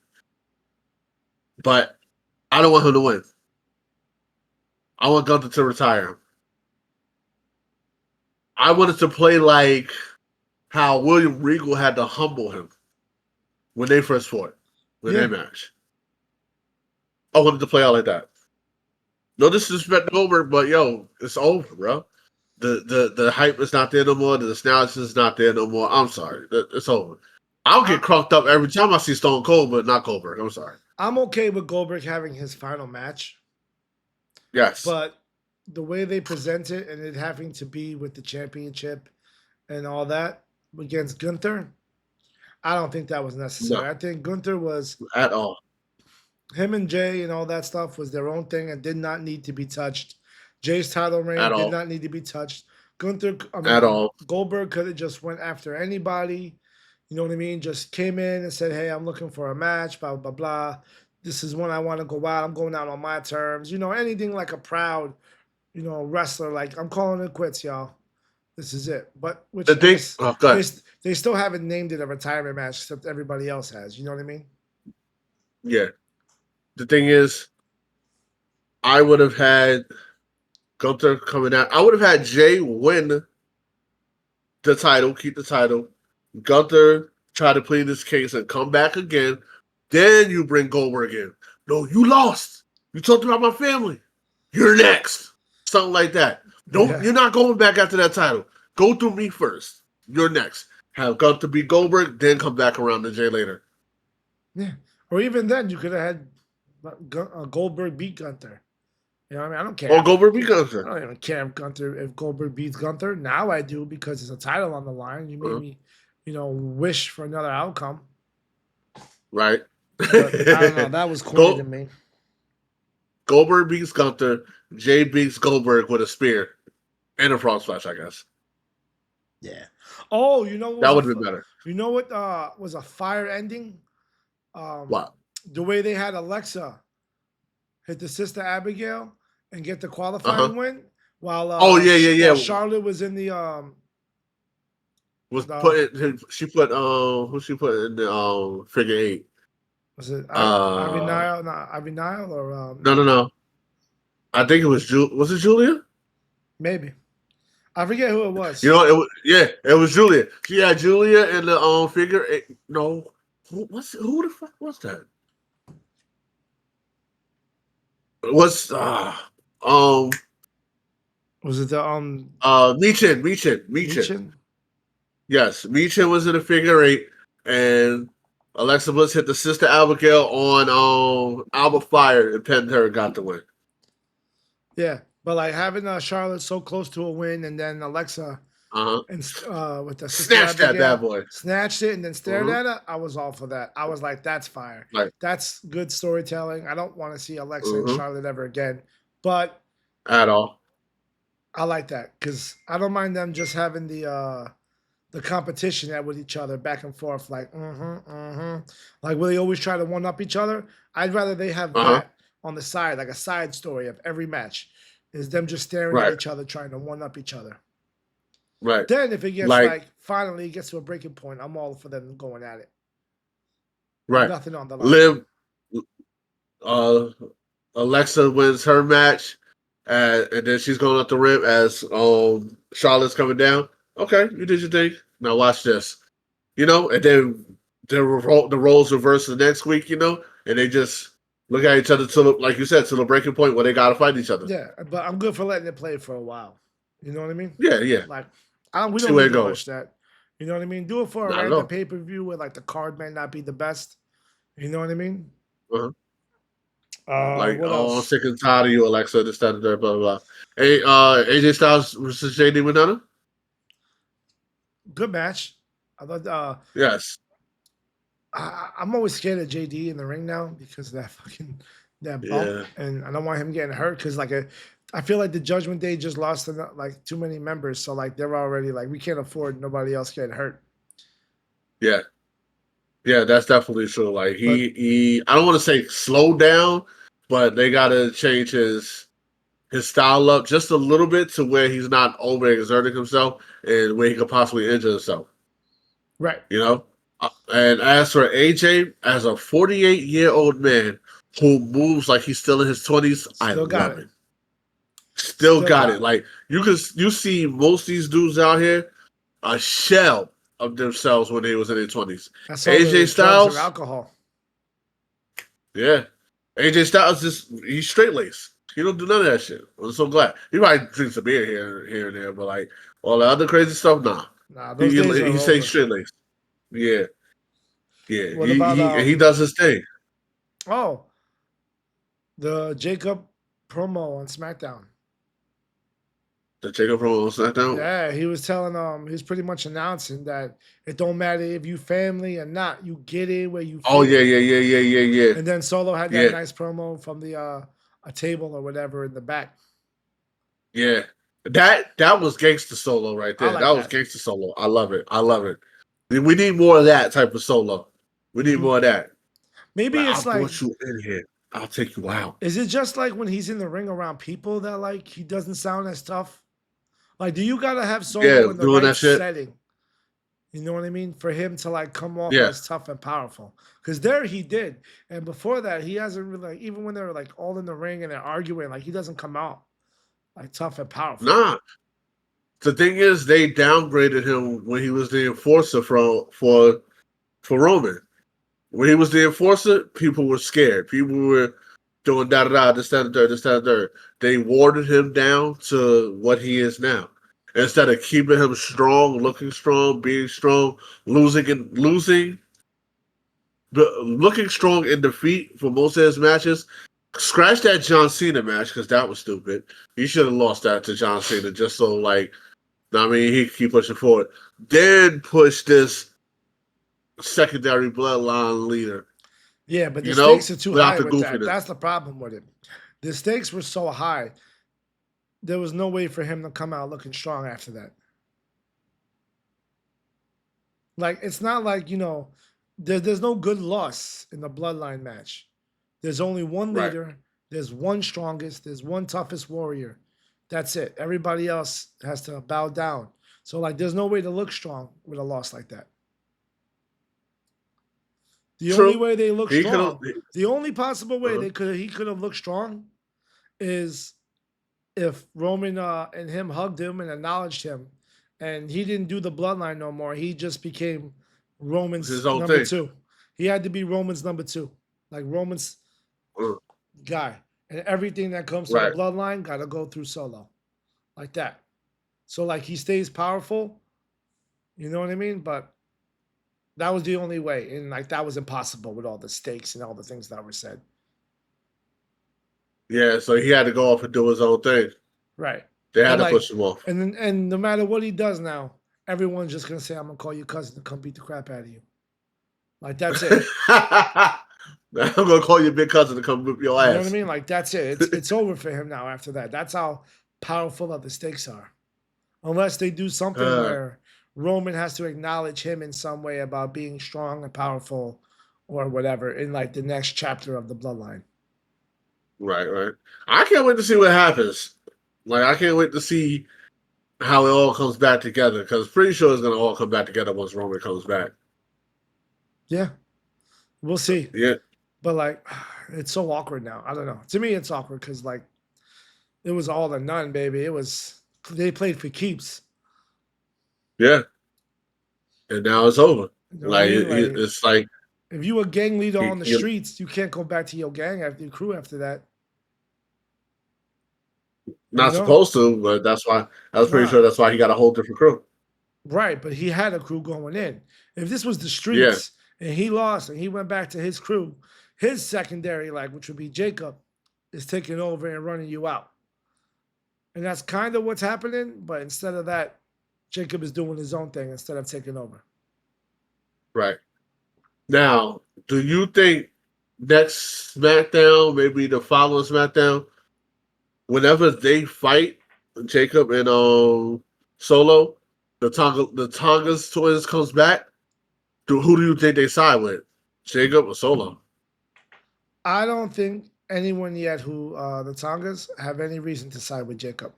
But I don't want him to win. I want Gunther to retire him. I wanted to play like how William Regal had to humble him when they first fought, their match. I wanted to play out like that. No disrespect to Goldberg, but yo, it's over, bro. The hype is not there no more. The nostalgia is not there no more. I'm sorry, it's over. I'll get crunked up every time I see Stone Cold, but not Goldberg. I'm sorry. I'm okay with Goldberg having his final match. Yes, but the way they present it and it having to be with the championship and all that against Gunther, I don't think that was necessary. No. I think Gunther was at all. Him and Jay and all that stuff was their own thing and did not need to be touched. Jay's title reign did not need to be touched. Gunther, at all. Goldberg could have just went after anybody. You know what I mean? Just came in and said, "Hey, I'm looking for a match." Blah blah blah. This is when I want to go out. I'm going out on my terms. You know, anything like a proud, wrestler. Like, I'm calling it quits, y'all. This is it. But which they still haven't named it a retirement match, except everybody else has. You know what I mean? Yeah. The thing is, I would have had Gunther coming out. I would have had Jay win the title, keep the title. Gunther try to plead this case and come back again. Then you bring Goldberg in. No, you lost. You talked about my family. You're next. Something like that. You're not going back after that title. Go through me first. You're next. Have Gunther beat Goldberg, then come back around to Jay later. Yeah. Or even then, you could have had Goldberg beat Gunther. You know what I mean? I don't care. Or Goldberg beat Gunther. I don't even care if Goldberg beats Gunther. Now I do because it's a title on the line. You made me, wish for another outcome. Right. But I don't know. That was corny to me. Goldberg beats Gunther. Jay beats Goldberg with a spear and a frog splash, I guess. Yeah. Oh, that would have been better. You know what was a fire ending? What? The way they had Alexa hit the Sister Abigail and get the qualifying win, while while Charlotte was in the she put who she put in the figure 8. Was it Avinile? Not Avinile or No. I think it was was it Julia? Maybe. I forget who it was. It was Julia. She had Julia in the figure 8. No. Who the fuck was that? It was Was it the Michin. Michin? Yes, Michin was in a figure eight, and Alexa Bliss hit the Sister Abigail on Alba Fire and pinned her and got the win. Yeah, but like having Charlotte so close to a win, and then Alexa and with the Sister Snatched that Abigail bad boy. snatched it and then stared at it. I was all for that. I was like, that's fire. Right. That's good storytelling. I don't want to see Alexa and Charlotte ever again, but at all. I like that because I don't mind them just having the competition that with each other back and forth, like like will they always try to one up each other? I'd rather they have that on the side, like a side story of every match, is them just staring at each other, trying to one up each other. Right. Then if it gets like finally it gets to a breaking point, I'm all for them going at it. Right. Nothing on the line. Alexa wins her match, and then she's going up the rim as Charlotte's coming down. Okay, you did your thing. Now watch this. And then the roles reverse the next week, and they just look at each other till, like you said, till the breaking point where they got to fight each other. Yeah, but I'm good for letting it play for a while. You know what I mean? Yeah. Like, we don't need to rush that. You know what I mean? Do it for a random pay-per-view where, like, the card may not be the best. You know what I mean? Like, what else? I'm sick and tired of you, Alexa, this, that, and that, blah, blah, blah. Hey, AJ Styles versus JD McDonough? Good match. I thought. Yes. I'm always scared of JD in the ring now because of that bump, and I don't want him getting hurt because I feel like the Judgment Day just lost like too many members, so like they're already like we can't afford nobody else getting hurt. Yeah, that's definitely true. Like he I don't want to say slow down, but they got to change his style up just a little bit to where he's not overexerting himself and where he could possibly injure himself. Right. And as for AJ, as a 48-year-old man who moves like he's still in his 20s, I love it. Still got it. Like you see most of these dudes out here a shell of themselves when they was in their 20s. AJ Styles, alcohol. Yeah, AJ Styles he's straight laced. He don't do none of that shit. I'm so glad. He might drink some beer here and there, but like all the other crazy stuff, nah. Those days are he stays straight laced. Yeah. What about he does his thing. Oh, the Jacob promo on SmackDown. The Jacob promo on SmackDown? Yeah, he was telling he was pretty much announcing that it don't matter if you family or not, you get it where you. Oh yeah. And then Solo had that nice promo from the a table or whatever in the back. Yeah, that was gangster Solo right there. Like that was gangster Solo. I love it. We need more of that type of Solo. We need more of that. Maybe it's I'll put you in here. I'll take you out. Is it just like when he's in the ring around people that like he doesn't sound as tough? Like, do you gotta have Solo in the right setting? You know what I mean? For him to like come off as tough and powerful. Because there he did. And before that, he hasn't really like, even when they're like all in the ring and they're arguing, like he doesn't come out like tough and powerful. Nah. The thing is, they downgraded him when he was the enforcer for Roman. When he was the enforcer, people were scared. People were doing da-da-da, this, that, and third. They watered him down to what he is now. Instead of keeping him strong, looking strong, being strong, looking strong in defeat for most of his matches. Scratch that John Cena match because that was stupid. He should have lost that to John Cena just so like, he could keep pushing forward. Then push this secondary bloodline leader. Yeah, but the stakes are too high with that. That's the problem with it. The stakes were so high. There was no way for him to come out looking strong after that. Like, it's not like, there's no good loss in the bloodline match. There's only one leader. Right. There's one strongest. There's one toughest warrior. That's it. Everybody else has to bow down. So, like, there's no way to look strong with a loss like that. The only way they look strong, the only possible way he could have looked strong is if Roman and him hugged him and acknowledged him, and he didn't do the bloodline no more. He just became Roman's number two. He had to be Roman's number two, like Roman's guy, and everything that comes to the bloodline got to go through Solo. like that. So like he stays powerful, you know what I mean? But that was the only way, and like that was impossible with all the stakes and all the things that were said. Yeah, so he had to go off and do his own thing. Right. They had And to like, push him off. and no matter what he does now, everyone's just gonna say, "I'm gonna call your cousin to come beat the crap out of you." Like that's it. I'm gonna call your big cousin to come whip your You know what I ass. mean? Like that's it. It's over for him now after that. That's how powerful of the stakes are. Unless they do something Uh, where Roman has to acknowledge him in some way about being strong and powerful or whatever in like the next chapter of the bloodline. right. I can't wait to see what happens. Like I can't wait to see how it all comes back together because pretty sure it's gonna all come back together once Roman comes back. Yeah. We'll see. Yeah, But like it's so awkward now. I don't know. To me it's awkward because like it was all or none, baby. It was they played for keeps. yeah. And now it's over. You know what I Like mean? Like it's like if you a gang leader on the you, streets, you can't go back to your gang after your crew after that. You not know? supposed to, but that's why I was pretty Nah. sure that's why he got a whole different crew. Right, but he had a crew going in. If this was the Yeah, streets and he lost and he went back to his crew, his secondary, like which would be Jacob, is taking over and running you out. And that's kind of what's happening. But instead of that, Jacob is doing his own thing instead of taking over. right. Now, do you think next SmackDown, maybe the following SmackDown, whenever they fight Jacob and Solo, the Tonga's twins comes back? Who do you think they side with? Jacob or Solo? I don't think anyone yet who the Tongas have any reason to side with Jacob.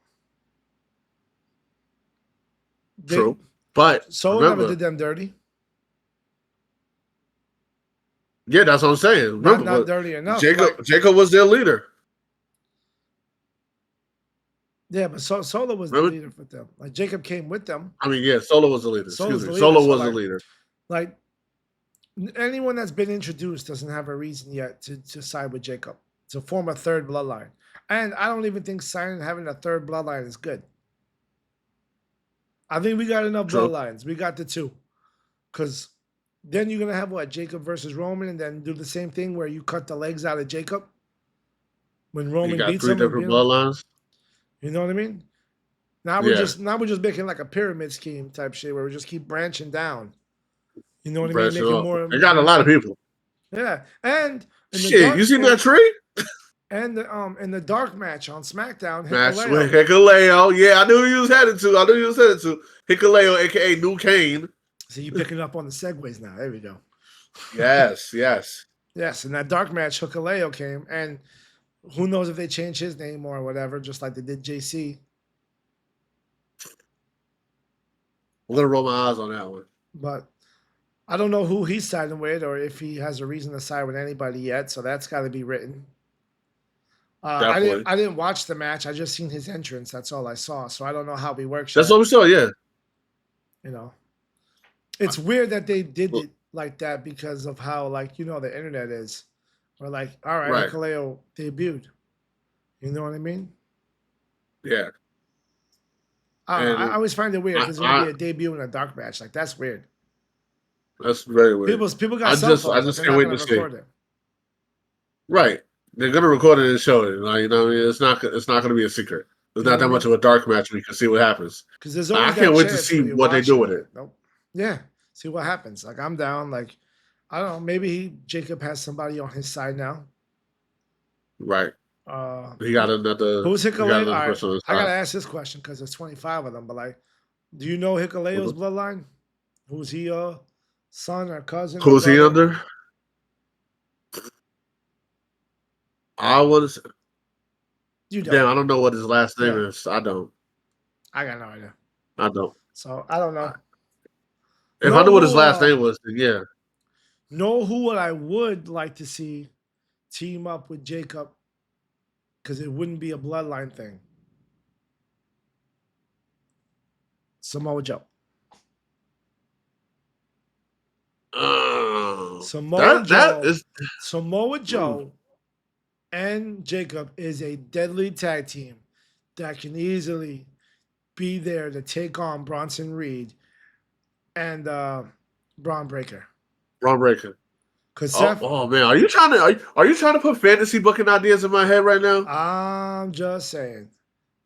True. But Solo never remember, did them dirty. yeah, that's what I'm saying. Not Remember, not but dirty enough. Jacob Like Jacob was their leader. yeah, but Solo was the Remember? leader for them. Like Jacob came with them. I mean, yeah, Solo was the leader. Solo's Excuse the me. leader. Solo So was the leader. like anyone that's been introduced doesn't have a reason yet to side with Jacob to form a third bloodline. And I don't even think signing having a third bloodline is good. I think we got enough True. bloodlines. We got the two. Because then you're gonna have what, Jacob versus Roman, and then do the same thing where you cut the legs out of Jacob when You Roman got beats three him. different bloodlines. You know what I mean? Now we're Yeah. just making like a pyramid scheme type shit where we just keep branching down. You know what I mean? Branching Making off. more. They got a lot of people. Yeah, and in the Shit, dark, you seen that tree? and in the dark match on SmackDown, Match with Hikuleo. Hikuleo. Yeah, I knew he was headed to. Hikuleo, aka New Kane. So you picking up on the segues now. There we go. Yes. Yes, in that dark match, Hikuleo came, and who knows if they changed his name or whatever, just like they did JC. I'm gonna roll my eyes on that one. But I don't know who he's siding with or if he has a reason to side with anybody yet. So that's got to be written. Definitely. I didn't watch the match. I just seen his entrance. That's all I saw. So I don't know how he works. That's yet. what we saw. Yeah. You know, it's weird that they did it like that because of how the internet is. We're like, all right. Hikuleo debuted. You know what I mean? Yeah. I always find it weird because there's gonna be a debut in a dark match. Like that's weird. That's very weird. People got cell phones. I just They're can't not wait gonna to record see. it. Right. They're gonna record it and show it. Like, you know what I mean? It's not gonna be a secret. There's not that much of a dark match. We can see what happens. Because there's always I can't wait to chance see where you're what they do with watching it. Nope. Yeah. See what happens. Like I'm down. Like I don't know. Maybe Jacob has somebody on his side now. Right. He got another. Who's Hikuleo? Another person on his I gotta side. ask this question because there's 25 of them. But like, do you know Hikuleo's bloodline? Who's he? Son or cousin? Who's or he brother? under? I was. You don't. Damn, I don't know what his last name Yeah. is. I don't. I got no idea. I don't. So I don't know. If I knew what his last name was, then yeah. Know who I would like to see team up with Jacob because it wouldn't be a bloodline thing. Samoa Joe. Samoa Joe and Jacob is a deadly tag team that can easily be there to take on Bronson Reed and Braun Breaker. Braun Breaker. Because Seth, Oh man, are you trying to put fantasy booking ideas in my head right now? I'm just saying,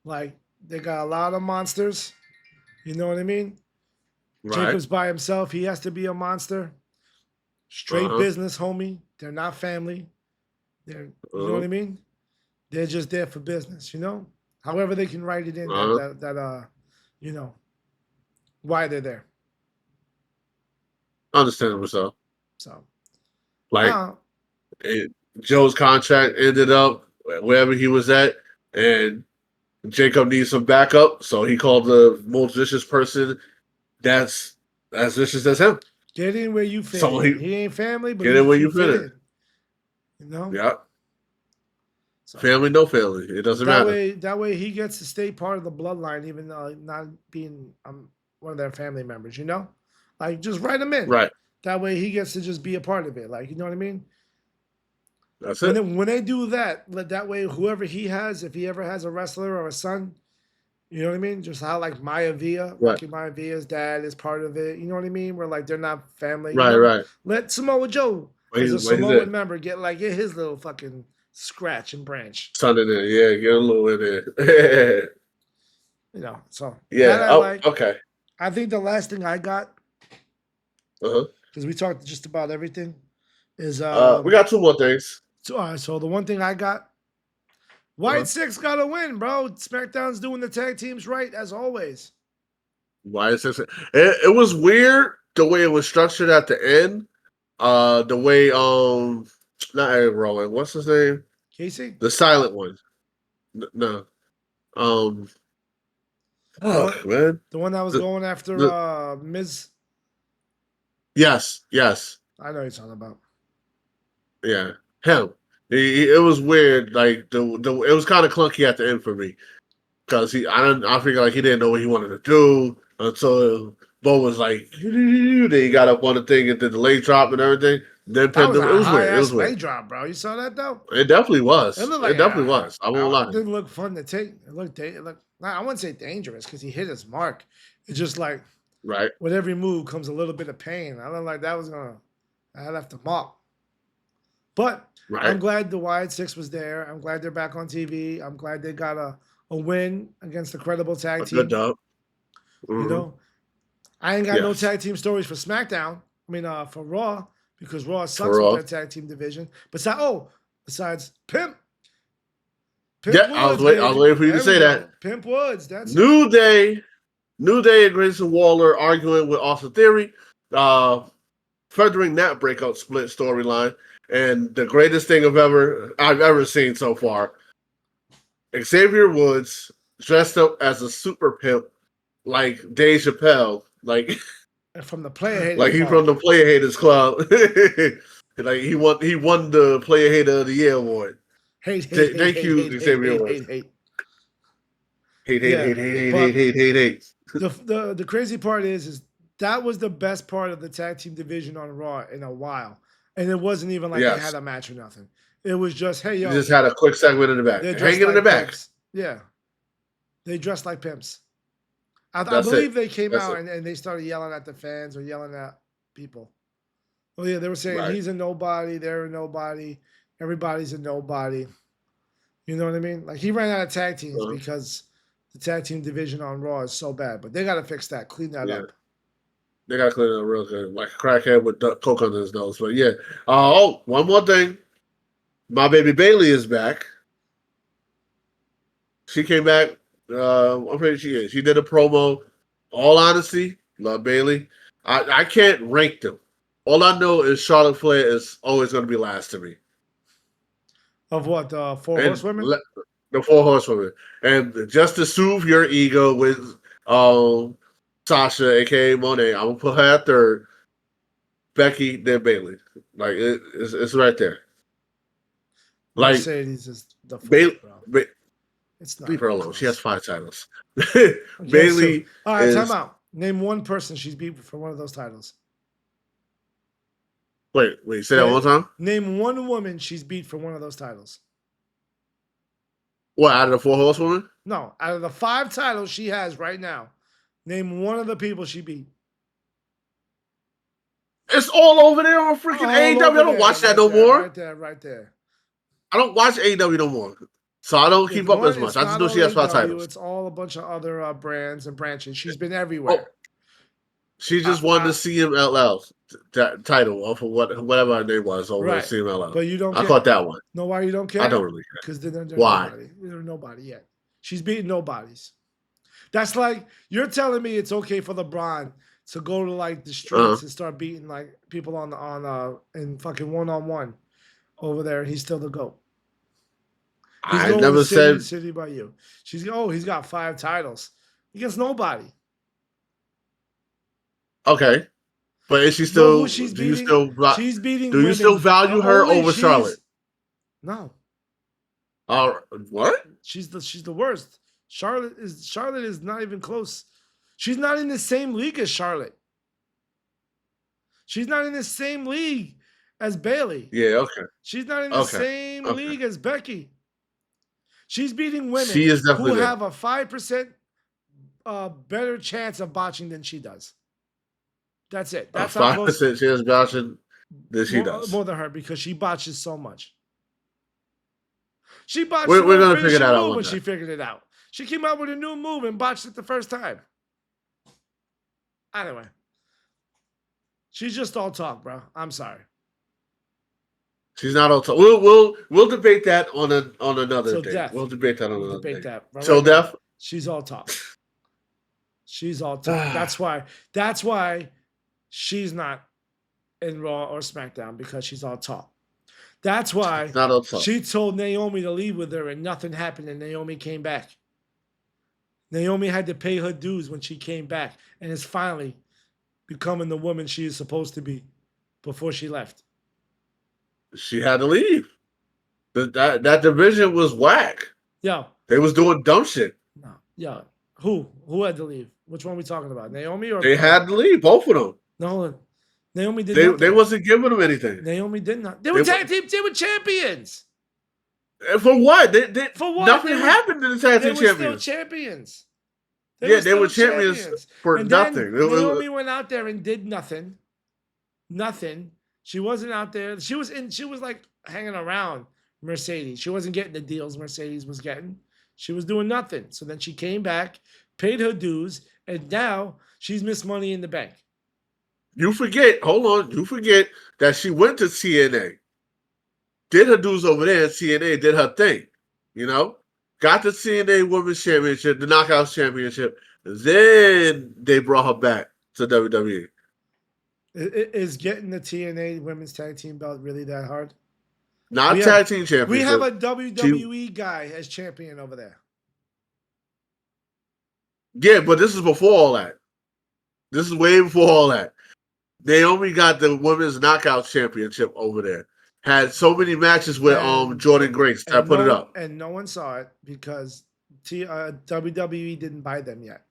like they got a lot of monsters. You know what I mean? Right. Jacob's by himself. He has to be a monster. Straight business, homie. They're not family. They're, you know what I mean? They're just there for business, you know? However they can write it in that you know, why they're there. Understandable, so. So, Like, Joe's contract ended up wherever he was at, and Jacob needs some backup, so he called the most vicious person that's as vicious as him. Get in where you fit in. He ain't family, but get in where you fit in. You know? Yeah. So, family, no family. It doesn't matter. That way he gets to stay part of the bloodline, even though not being one of their family members, you know? Like, just write him in. Right. That way he gets to just be a part of it. Like, you know what I mean? That's it. When they do that, that way whoever he has, if he ever has a wrestler or a son, you know what I mean? Just how like Maivia, Rocky Maivia's dad is part of it. You know what I mean? Where like they're not family. Right, you know? right. Let Samoa Joe as a Samoan member get his little fucking scratch and branch. Son in there, yeah, get a little in there. You know, so yeah. Okay. I think the last thing I got, because we talked just about everything, is we got two more things. So the one thing I got, White Six got to win, bro. SmackDown's doing the tag teams right as always. White Six, it was weird the way it was structured at the end. The way not Eric Rowan, what's his name? Casey, the silent one. No, man, the one that was going after Miz. Yes. I know you're talking about. Yeah, him. It was weird. Like it was kind of clunky at the end for me because I figured like he didn't know what he wanted to do until Bo was like, then he got up on the thing and did the leg drop and everything. Then that was it was weird. It was leg drop, bro. You saw that though? It definitely was. It definitely was. I won't lie. It didn't look fun to take. It looked I wouldn't say dangerous because he hit his mark. It's just like with every move comes a little bit of pain. I don't like that was gonna. I left a mark. But I'm glad the Wyatt Six was there. I'm glad they're back on TV. I'm glad they got a win against a credible tag team. Good dub. You know, I ain't got no tag team stories for SmackDown. I mean, for Raw because Raw sucks with their tag team division. Besides Pimp. Woods, I was waiting for you to say that. Pimp Woods. That's New Day and Grayson Waller arguing with Austin Theory. Furthering that breakout split storyline. And the greatest thing I've ever seen so far. Xavier Woods dressed up as a super pimp like Dave Chappelle. Like from the Player Haters Like he's from the Player Haters Club. Like he won the Player Hater of the Year award. Hate. Xavier Woods. Hate. The crazy part is that was the best part of the tag team division on Raw in a while. And it wasn't even like they had a match or nothing. It was just, hey, yo. You just had a quick segment in the back. Hanging in the back. Pimps. Yeah. They dressed like pimps. I believe they came out and they started yelling at the fans or yelling at people. Oh, yeah, they were saying he's a nobody, they're a nobody, everybody's a nobody. You know what I mean? Like he ran out of tag teams because the tag team division on Raw is so bad. But they got to fix that, clean that up. They got to clean it up real good, like a crackhead with coke under his nose. But yeah. One more thing. My baby Bailey is back. She came back. I'm pretty sure she did a promo. All honesty, love Bailey. I can't rank them. All I know is Charlotte Flair is always going to be last to me. Of what? The Four Horsewomen? The Four Horsewomen. And just to soothe your ego with Sasha, a.k.a. Monet, I'm going to put her at third. Becky, then Bailey. Like, it's right there. Like, Mercedes is the fourth, bro. It's not. Leave her alone. She has 5 titles. Bailey. All right, time out. Name one person she's beat for one of those titles. Wait. Say that one time? Name one woman she's beat for one of those titles. What, out of the Four Horsewomen? No, out of the 5 titles she has right now, name one of the people she beat. It's all over there on freaking AEW. I don't watch that no more. Right there. I don't watch AEW no more. So I don't keep up as much. I just know she has 5 titles. It's all a bunch of other brands and branches. She's been everywhere. She just won the CMLL title off of whatever her name was over at CMLL. But you don't I caught that one. No, why you don't care? I don't really care. Because they're why? Nobody. They're nobody yet. She's beating nobodies. That's like you're telling me it's okay for LeBron to go to like the streets and start beating like people on in fucking 1-on-1 over there. He's still the GOAT. I never said city by you. He's got 5 titles. He gets nobody. Okay. But is she still? She's beating Do you still value her over Charlotte? No. What? She's the worst. Charlotte is not even close. She's not in the same league as Charlotte. She's not in the same league as Bayley. Yeah. Okay. She's not in the same league as Becky. She's beating women who have a 5% better chance of botching than she does. That's it. That's 5% chance of botching than she does. More than her because she botches so much. She botched we're gonna figure that out when she figured it out. She came out with a new move and botched it the first time. Anyway, she's just all talk, bro. I'm sorry. She's not all talk. We'll debate that on another day. Death. We'll debate that on another day. Right So death. She's all talk. She's all talk. That's why she's not in Raw or SmackDown because she's all talk. That's why she told Naomi to leave with her and nothing happened and Naomi came back. Naomi had to pay her dues when she came back and is finally becoming the woman she is supposed to be before she left. She had to leave. That division was whack. Yo. They was doing dumb shit. No. Yo. Who had to leave? Which one are we talking about? Naomi or they had to leave, both of them. No, Naomi did They wasn't giving them anything. Naomi did not. They were tag team. They were champions. For what? For what? Nothing happened to the tag team champions. They were still champions. They were champions for nothing. Naomi went out there and did nothing. Nothing. She wasn't out there. She was like hanging around Mercedes. She wasn't getting the deals Mercedes was getting. She was doing nothing. So then she came back, paid her dues, and now she's Miss Money in the Bank. You forget that she went to TNA, did her dues over there, and TNA did her thing, got the TNA Women's Championship, the Knockouts Championship, then they brought her back to WWE. Is getting the TNA Women's Tag Team belt really that hard? Not tag team championship. We have a WWE guy as champion over there. Yeah, but this is before all that. This is way before all that. Naomi got the Women's Knockouts Championship over there. Had so many matches with Jordan Grace. I put it up. And no one saw it because WWE didn't buy them yet.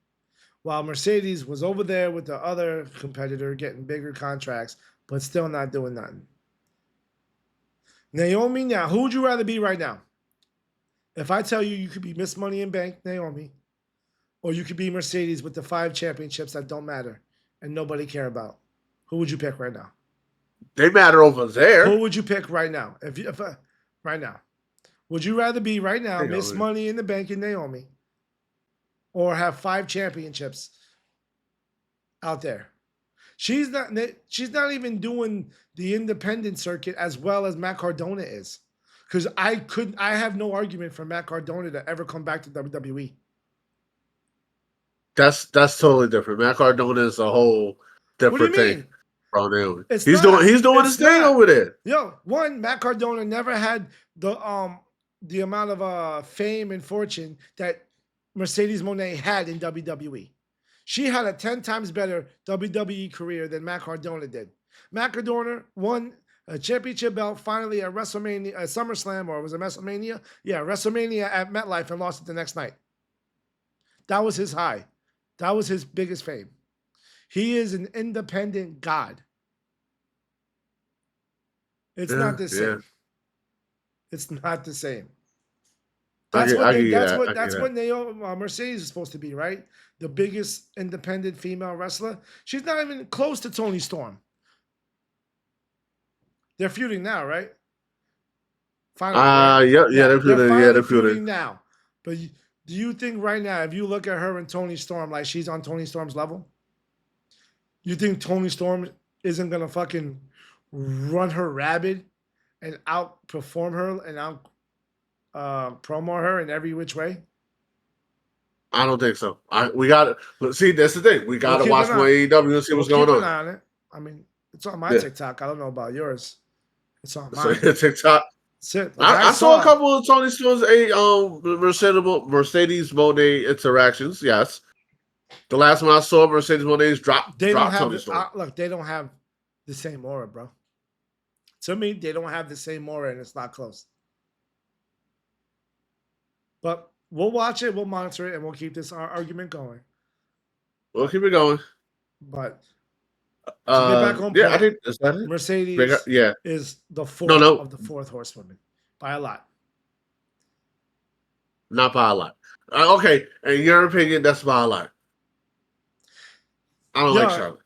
While Mercedes was over there with the other competitor getting bigger contracts, but still not doing nothing. Naomi, now, who would you rather be right now? If I tell you could be Miss Money in Bank, Naomi, or you could be Mercedes with the 5 championships that don't matter and nobody care about, who would you pick right now? They matter over there. Who would you pick right now? Right now, would you rather be right now Miss Money in the Bank and Naomi, or have 5 championships out there? She's not even doing the independent circuit as well as Matt Cardona is. Because I have no argument for Matt Cardona to ever come back to WWE. That's totally different. Matt Cardona is a whole different thing. He's doing his thing over there. Yo, Matt Cardona never had the amount of fame and fortune that Mercedes Moné had in WWE. She had a 10 times better WWE career than Matt Cardona did. Matt Cardona won a championship belt finally at WrestleMania, SummerSlam, or was it WrestleMania? Yeah, WrestleMania at MetLife, and lost it the next night. That was his high. That was his biggest fame. He is an independent god. It's not the same. It's not the same. That's what I can they. get That's that. I what. can get That's that. what Naomi Mercedes is supposed to be, right? The biggest independent female wrestler. She's not even close to Toni Storm. They're feuding now, right? Finally, right? Yeah, they're They're feuding. Yeah, finally they're feuding. feuding now. But do you think right now, if you look at her and Toni Storm, like she's on Toni Storm's level, you think Toni Storm isn't gonna fucking run her rabid and outperform her and out promo her in every which way? I don't think so. We got to see. That's the thing. We got We'll to keep watch an more eye. AEW and see We'll what's keep going an on. eye on it. I mean, it's on my Yeah. TikTok. I don't know about yours. It's on So mine. TikTok. That's it. Like I saw a couple of Tony Storm's Mercedes Monet interactions. Yes, the last one I saw, Mercedes Monet drop they don't have Tony Storm. look. They don't have the same aura, bro. To me, they don't have the same aura, and it's not close. But we'll watch it, we'll monitor it, and we'll keep this argument going. We'll keep it going. But to get back on yeah, point, I think is that it? Mercedes Yeah, is the fourth no, of the fourth horsewoman by a lot. not by a lot. Okay, in your opinion, that's by a lot. I don't like Charlotte.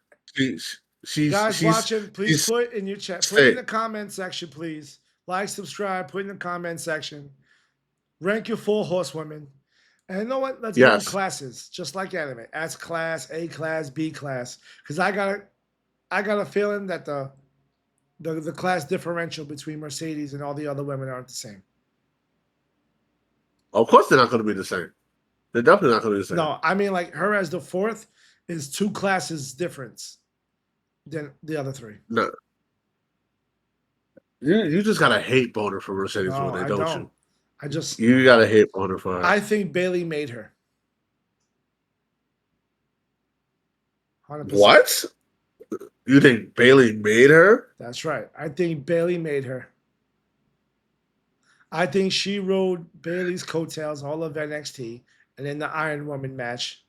Guys watching, please put in your chat, put in the comment section, please. Like, subscribe, put in the comment section. Rank your 4 horsewomen. And you know what? Let's give them classes, just like anime. S class, A class, B class. Because I got a feeling that the class differential between Mercedes and all the other women aren't the same. Of course, they're not going to be the same. They're definitely not going to be the same. No, I mean like her as the 4th is 2 classes difference than the other 3. No, you just got a hate boner for Mercedes Moné, don't you? You got a hate boner for her. I think Bayley made her. 100%. What? You think Bayley made her? That's right. I think Bayley made her. I think she rode Bayley's coattails all of NXT and in the Iron Woman match.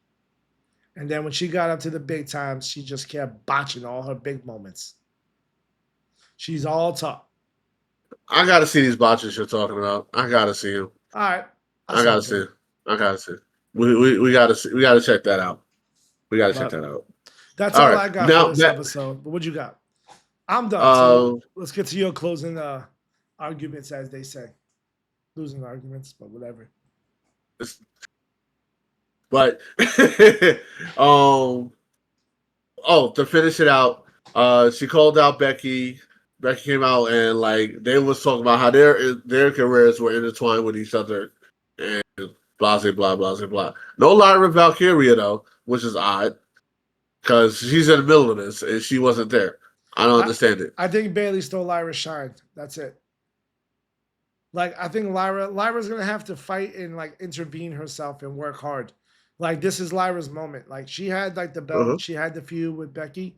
And then when she got up to the big times, she just kept botching all her big moments. She's all top. I got to see these botches you're talking about. I got to see them. All right. I got to see them. I got to see. We got to we got to check that out. We got to check that out. That's all I got for this episode. But what you got? I'm done. So let's get to your closing arguments, as they say. Losing arguments, but whatever. But to finish it out, she called out Becky. Becky came out and like they was talking about how their careers were intertwined with each other and blah blah blah blah. No Lyra Valkyria though, which is odd because she's in the middle of this and she wasn't there. I don't understand it. I think Bayley stole Lyra's shine. That's it. Like I think Lyra's gonna have to fight and like intervene herself and work hard. Like this is Lyra's moment. Like she had like the belt, she had the feud with Becky.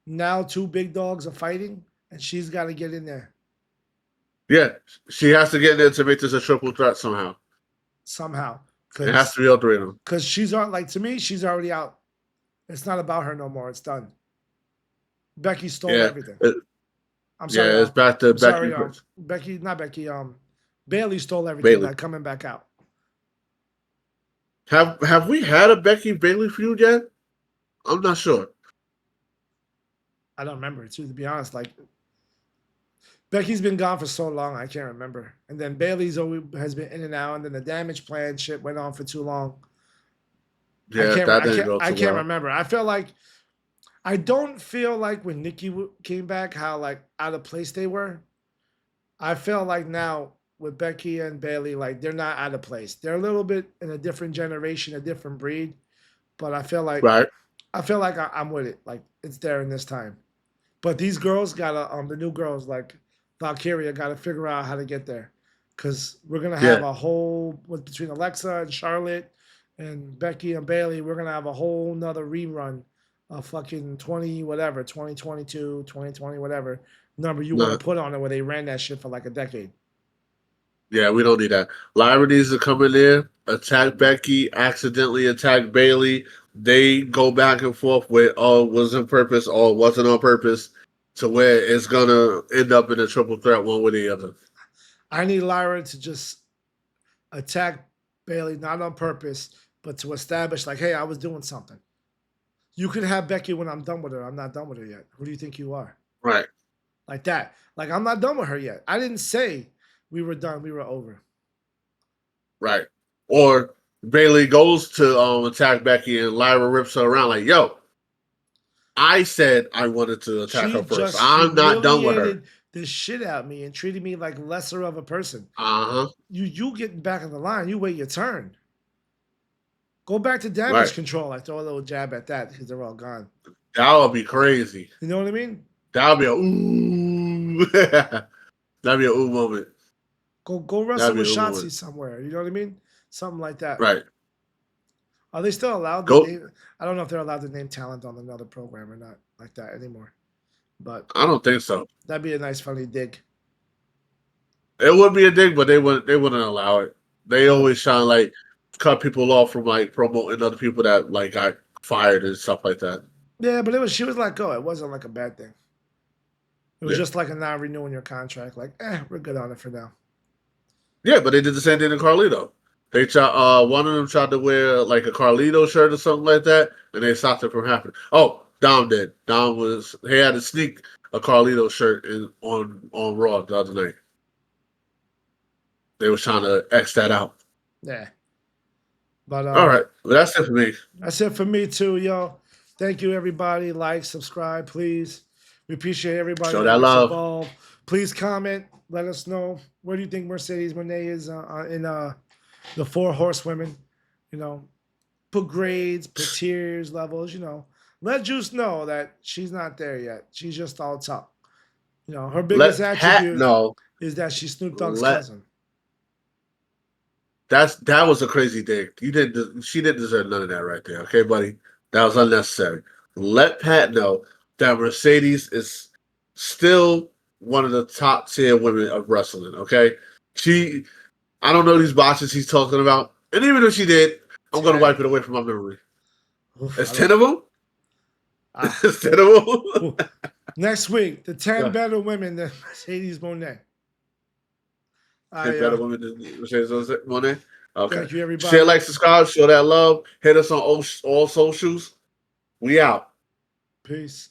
Now 2 big dogs are fighting, and she's got to get in there. Yeah, she has to get in there to make this a triple threat somehow. It has to be all 3 of them. Because she's on. Like to me, she's already out. It's not about her no more. It's done. Becky stole everything. I'm sorry. Yeah, it's back to Becky. Becky, not Becky. Bayley stole everything. Like coming back out. Have we had a Becky Bayley feud yet? I'm not sure. I don't remember too, to be honest. Like Becky's been gone for so long, I can't remember. And then Bayley's always has been in and out, and then the Damage Plan shit went on for too long. Yeah, I can't remember. I don't feel like when Nikki came back, how like out of place they were. I feel like now with Becky and Bayley, like they're not out of place. They're a little bit in a different generation, a different breed, but I feel like I'm with it. Like it's there in this time. But these girls gotta the new girls like Valkyria gotta figure out how to get there, because we're gonna have a whole between Alexa and Charlotte and Becky and Bayley. We're gonna have a whole nother rerun of fucking 2022, 2020, whatever number you want to put on it, where they ran that shit for like a decade. Yeah, we don't need that. Lyra needs to come in there, attack Becky, accidentally attack Bayley. They go back and forth with, was on purpose or wasn't on purpose, to where it's going to end up in a triple threat one way or the other. I need Lyra to just attack Bailey not on purpose, but to establish like, hey, I was doing something. You could have Becky when I'm done with her. I'm not done with her yet. Who do you think you are? Right. Like that. Like I'm not done with her yet. I didn't say we were done. We were over. Right. Or Bailey goes to attack Becky and Lyra rips her around like, yo, I said I wanted to attack She her first. just I'm not done with her. humiliated the shit out of me and treated me like lesser of a person. Uh-huh. You getting back in the line. You wait your turn. Go back to damage Right. control. I throw a little jab at that because they're all gone. That would be crazy. You know what I mean? That would be a ooh. That'd be a ooh moment. Go wrestle with Shotzi somewhere. You know what I mean? Something like that. Right. Are they still allowed to name? I don't know if they're allowed to name talent on another program or not like that anymore. But I don't think so. That'd be a nice funny dig. It would be a dig, but they wouldn't allow it. They always try to like cut people off from like promoting other people that like got fired and stuff like that. Yeah, but she was let go. It wasn't like a bad thing. It was just like a not renewing your contract. Like, we're good on it for now. Yeah, but they did the same thing to Carlito. They tried. One of them tried to wear like a Carlito shirt or something like that, and they stopped it from happening. Oh, Dom did. He had to sneak a Carlito shirt on Raw the other night. They was trying to X that out. Yeah. But all right, well, that's it for me. That's it for me too, yo. Thank you, everybody. Like, subscribe, please. We appreciate everybody Show that love. Involved. Please comment. Let us know where do you think Mercedes Moné is in the 4 Horsewomen. You know, put grades, put tiers, levels. You know, let Juice know that she's not there yet. She's just all talk. You know, her biggest attribute is that she's Snoop Dogg's cousin. That was a crazy thing. She didn't deserve none of that right there. Okay, buddy, that was unnecessary. Let Pat know that Mercedes is still one of the top tier women of wrestling. Okay, I don't know these botches he's talking about, and even if she did, I'm gonna wipe it away from my memory. It's 10 of them. It's 10 of them. Next week, the 10 better women than Mercedes Moné. 10 better women than Mercedes Moné. Okay. Thank you, everybody. Share, like, subscribe, show that love. Hit us on all socials. We out. Peace.